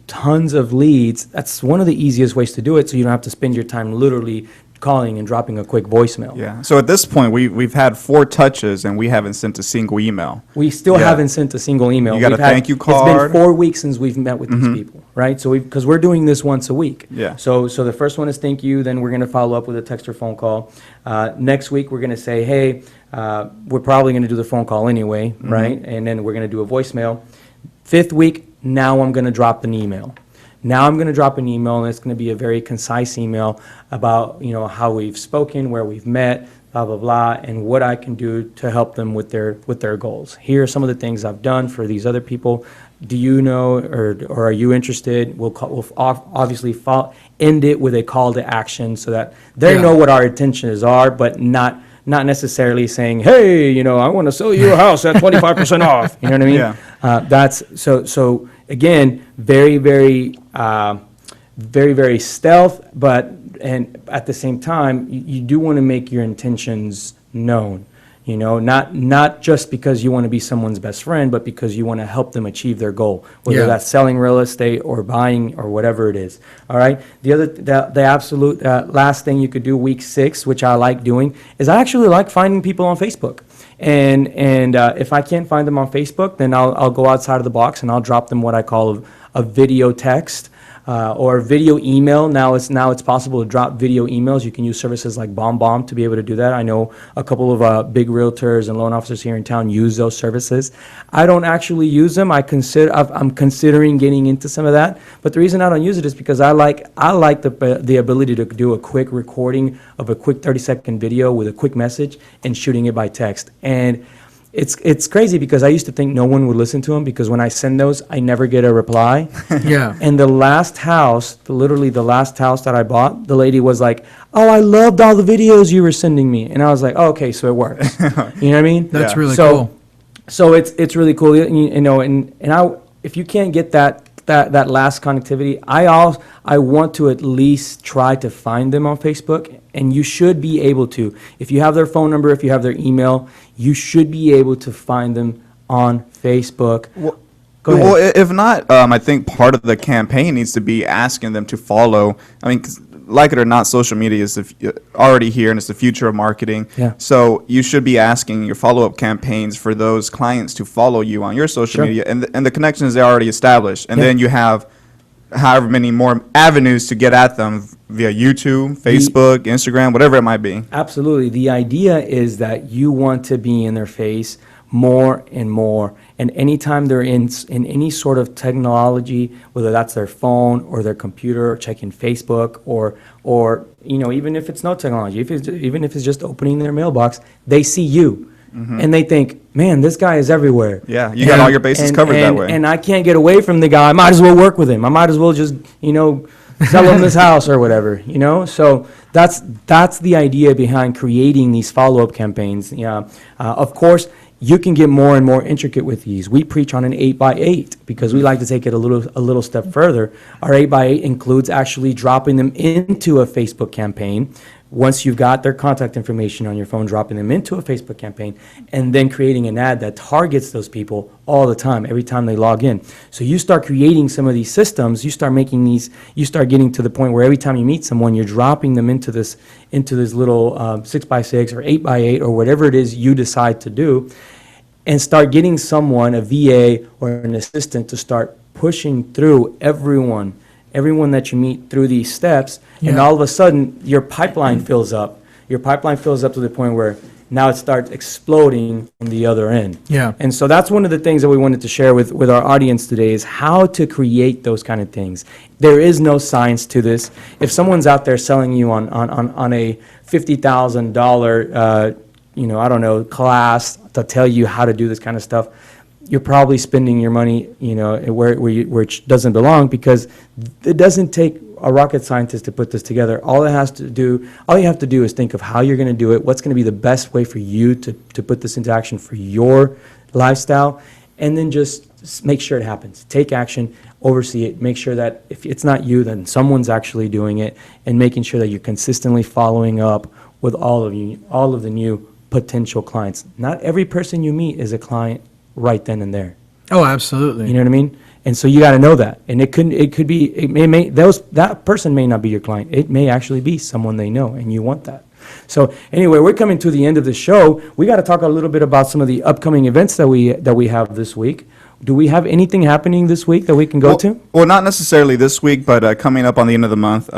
tons of leads, that's one of the easiest ways to do it, so you don't have to spend your time literally calling and dropping a quick voicemail. Yeah. So at this point, we've had 4 touches and we haven't sent a single email. We still haven't sent a single email. You got a thank you It's card. been 4 weeks since we've met with these people, right? So because we're doing this once a week. Yeah. So the first one is thank you. Then we're going to follow up with a text or phone call. Next week we're going to say, hey, we're probably going to do the phone call anyway, right? And then we're going to do a voicemail. 5th week, now I'm going to drop an email. Now I'm going to drop an email, and it's going to be a very concise email about, how we've spoken, where we've met, blah, blah, blah, and what I can do to help them with their goals. Here are some of the things I've done for these other people. Do you know, or are you interested? We'll obviously end it with a call to action so that they know what our intentions are, but not necessarily saying, hey, I want to sell you a house at 25% off. You know what I mean? Yeah. That's so again, very, very, very, very stealth, and at the same time, you do want to make your intentions known. Not just because you want to be someone's best friend, but because you want to help them achieve their goal, whether that's selling real estate or buying or whatever it is. All right. The absolute last thing you could do, week 6, which I like doing, is I actually like finding people on Facebook. And if I can't find them on Facebook, then I'll go outside of the box and I'll drop them what I call a video text. Or video email. Now it's possible to drop video emails. You can use services like BombBomb to be able to do that. I know a couple of big realtors and loan officers here in town use those services. I don't actually use them. I'm considering getting into some of that. But the reason I don't use it is because I like the ability to do a quick recording of a quick 30-second video with a quick message and shooting it by text. And it's crazy because I used to think no one would listen to them because when I send those, I never get a reply. Yeah. And the last house, literally the last house that I bought, the lady was like, "Oh, I loved all the videos you were sending me," and I was like, "Oh, okay, so it works." You know what I mean? That's really so, cool. So it's really cool, you know, and if you can't get that last connectivity, I want to at least try to find them on Facebook, and you should be able to. If you have their phone number, if you have their email, you should be able to find them on Facebook. Go ahead. Well, if not, I think part of the campaign needs to be asking them to follow. I mean, 'cause like it or not, social media is already here, and it's the future of marketing. Yeah. So you should be asking your follow-up campaigns for those clients to follow you on your social Sure. media, and the connections are already established. And Yeah. then you have however many more avenues to get at them via YouTube, Facebook, Instagram, whatever it might be. Absolutely. The idea is that you want to be in their face more and more. And anytime they're in any sort of technology, whether that's their phone or their computer, or checking Facebook, or you know, even if it's no technology, even if it's just opening their mailbox, they see you. And they think, man, this guy is everywhere. Yeah, you got all your bases covered that way. And I can't get away from the guy. I might as well work with him. I might as well just, you know, sell him this house or whatever, you know? So that's the idea behind creating these follow-up campaigns. Yeah. Of course, you can get more and more intricate with these. We preach on an 8x8 because we like to take it a little step further. Our 8x8 includes actually dropping them into a Facebook campaign. Once you've got their contact information on your phone, dropping them into a Facebook campaign, and then creating an ad that targets those people all the time, every time they log in. So you start creating some of these systems, you start getting to the point where every time you meet someone, you're dropping them into this little 6x6 or 8x8 or whatever it is you decide to do, and start getting someone, a VA or an assistant, to start pushing through everyone that you meet through these steps, and Yeah. all of a sudden, your pipeline fills up. Your pipeline fills up to the point where now it starts exploding from the other end. Yeah. And so that's one of the things that we wanted to share with our audience today is how to create those kind of things. There is no science to this. If someone's out there selling you on a $50,000, you know, I don't know, class to tell you how to do this kind of stuff, you're probably spending your money, you know, where it doesn't belong, because it doesn't take a rocket scientist to put this together. All you have to do is think of how you're going to do it, what's going to be the best way for you to put this into action for your lifestyle, and then just make sure it happens. Take action, oversee it, make sure that if it's not you, then someone's actually doing it, and making sure that you're consistently following up with all of the new potential clients. Not every person you meet is a client right then and there. Oh, absolutely. You know what I mean? And so you got to know that. And that person may not be your client. It may actually be someone they know, and you want that. So anyway, we're coming to the end of the show. We got to talk a little bit about some of the upcoming events that we have this week. Do we have anything happening this week that we can go to? Well, not necessarily this week, but coming up on the end of the month,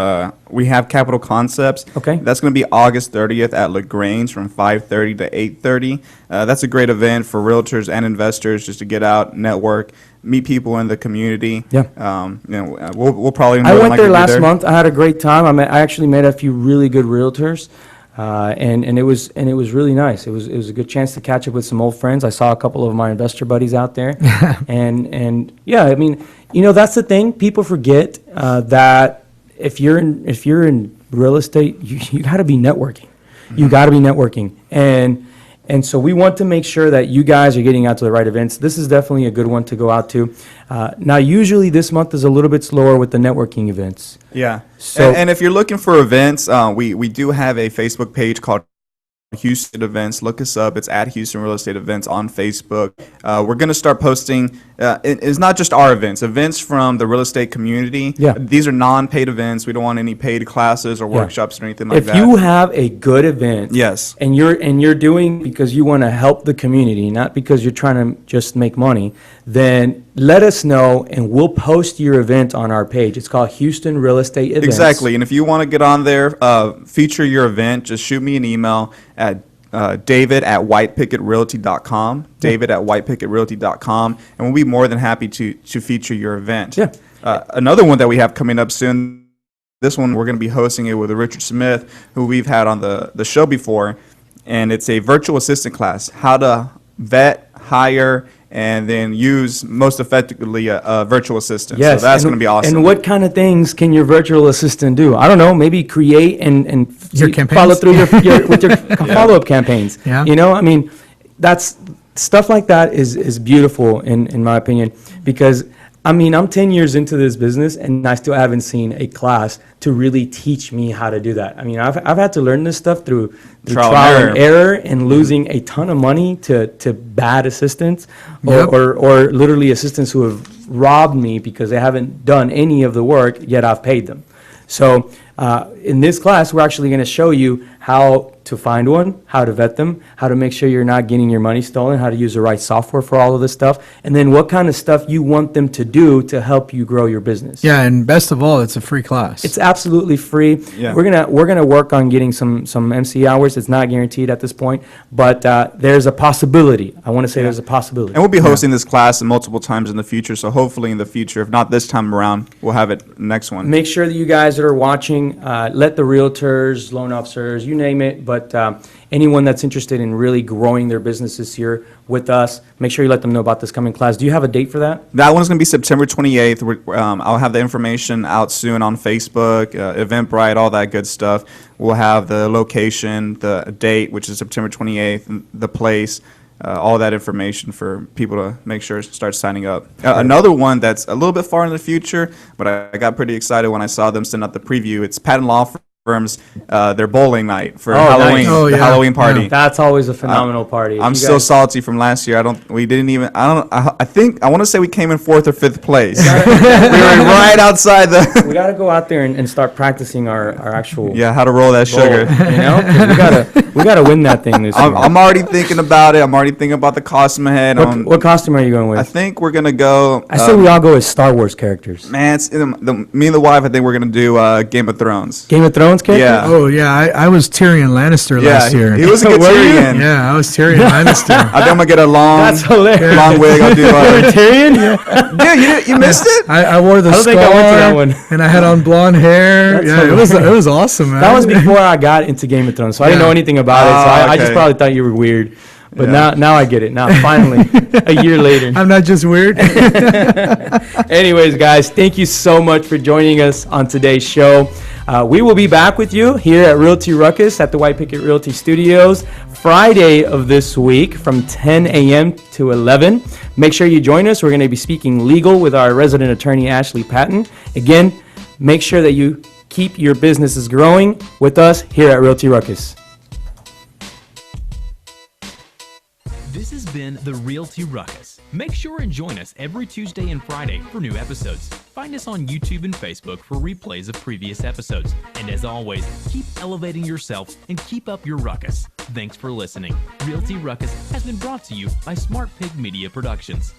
we have Capital Concepts. Okay. That's going to be August 30th at LaGrange from 5:30 to 8:30. That's a great event for realtors and investors just to get out, network, meet people in the community. Yeah. You know, we'll probably. I went there last month. I had a great time. I actually met a few really good realtors. And it was really nice. It was a good chance to catch up with some old friends. I saw a couple of my investor buddies out there, and yeah, I mean, you know, that's the thing. People forget that if you're in real estate, you got to be networking. You got to be networking, and so we want to make sure that you guys are getting out to the right events. This is definitely a good one to go out to. Now, usually this month is a little bit slower with the networking events. Yeah. So- and if you're looking for events, we do have a Facebook page called Houston Events. Look us up. It's at Houston Real Estate Events on Facebook. We're going to start posting. It's not just our events from the real estate community. Yeah. These are non-paid events. We don't want any paid classes or workshops or anything like If that. you have a good event, Yes. and you're doing because you want to help the community, not because you're trying to just make money, then let us know and we'll post your event on our page. It's called Houston Real Estate Events. Exactly. And if you want to get on there, feature your event, just shoot me an email at david@whitepicketrealty.com, david@whitepicketrealty.com, and we'll be more than happy to feature your event. Yeah. Another one that we have coming up soon, this one we're going to be hosting it with Richard Smith, who we've had on the show before, and it's a virtual assistant class, how to vet, hire, and then use most effectively a virtual assistant. Yes, So that's and- going to be awesome. And what kind of things can your virtual assistant do? I don't know, maybe create and Your follow campaigns? through with your follow-up campaigns. Yeah. You know, I mean, that's stuff like that is beautiful in my opinion, because I mean, I'm 10 years into this business and I still haven't seen a class to really teach me how to do that. I mean, I've had to learn this stuff through trial and error and losing a ton of money to bad assistants Yep. or literally assistants who have robbed me because they haven't done any of the work, yet I've paid them. So in this class, we're actually going to show you how to find one, how to vet them, how to make sure you're not getting your money stolen, how to use the right software for all of this stuff, and then what kind of stuff you want them to do to help you grow your business. Yeah, and best of all, it's a free class. It's absolutely free. Yeah. We're gonna work on getting some MC hours. It's not guaranteed at this point, but there's a possibility. I want to say there's a possibility. And we'll be hosting this class multiple times in the future, so hopefully in the future, if not this time around, we'll have it next one. Make sure that you guys that are watching, let the realtors, loan officers, you name it, but anyone that's interested in really growing their businesses here with us, make sure you let them know about this coming class. Do you have a date for that? That one's going to be September 28th. I'll have the information out soon on Facebook, Eventbrite, all that good stuff. We'll have the location, the date, which is September 28th, and the place, all that information for people to make sure to start signing up. Another one that's a little bit far in the future, but I got pretty excited when I saw them send out the preview. It's patent law firms, their bowling night for Halloween, nice. Oh, the yeah. Halloween party. Yeah. That's always a phenomenal party. If I'm you still guys- salty from last year. I think I want to say we came in 4th or 5th place. We were right outside the We got to go out there and start practicing our actual how to roll that bowl, sugar. you know? 'Cause we gotta win that thing this year. I'm already thinking about it. I'm already thinking about the costume ahead. What costume are you going with? I think we're gonna go. I say we all go as Star Wars characters. Man, it's me and the wife. I think we're gonna do Game of Thrones. Game of Thrones characters? Yeah. Oh, yeah, I was Tyrion Lannister last year. he was a good Were you? Tyrion. Yeah, I was Tyrion Lannister. I think I'm gonna get a long, That's hilarious. long wig. I'll do. Tyrion? Dude, you missed it. I wore the I don't scar, think I went to that one. and I had on blonde hair. That's Yeah, it was awesome, man. That was before I got into Game of Thrones, so I didn't Yeah. know anything about it. So I just okay. probably thought you were weird. But Yeah. now I get it. Now, finally, a year later. I'm not just weird. Anyways, guys, thank you so much for joining us on today's show. We will be back with you here at Realty Ruckus at the White Picket Realty Studios Friday of this week from 10 a.m. to 11. Make sure you join us. We're going to be speaking legal with our resident attorney, Ashley Patton. Again, make sure that you keep your businesses growing with us here at Realty Ruckus. This has been the Realty Ruckus. Make sure and join us every Tuesday and Friday for new episodes. Find us on YouTube and Facebook for replays of previous episodes. And as always, keep elevating yourself and keep up your ruckus. Thanks for listening. Realty Ruckus has been brought to you by Smart Pig Media Productions.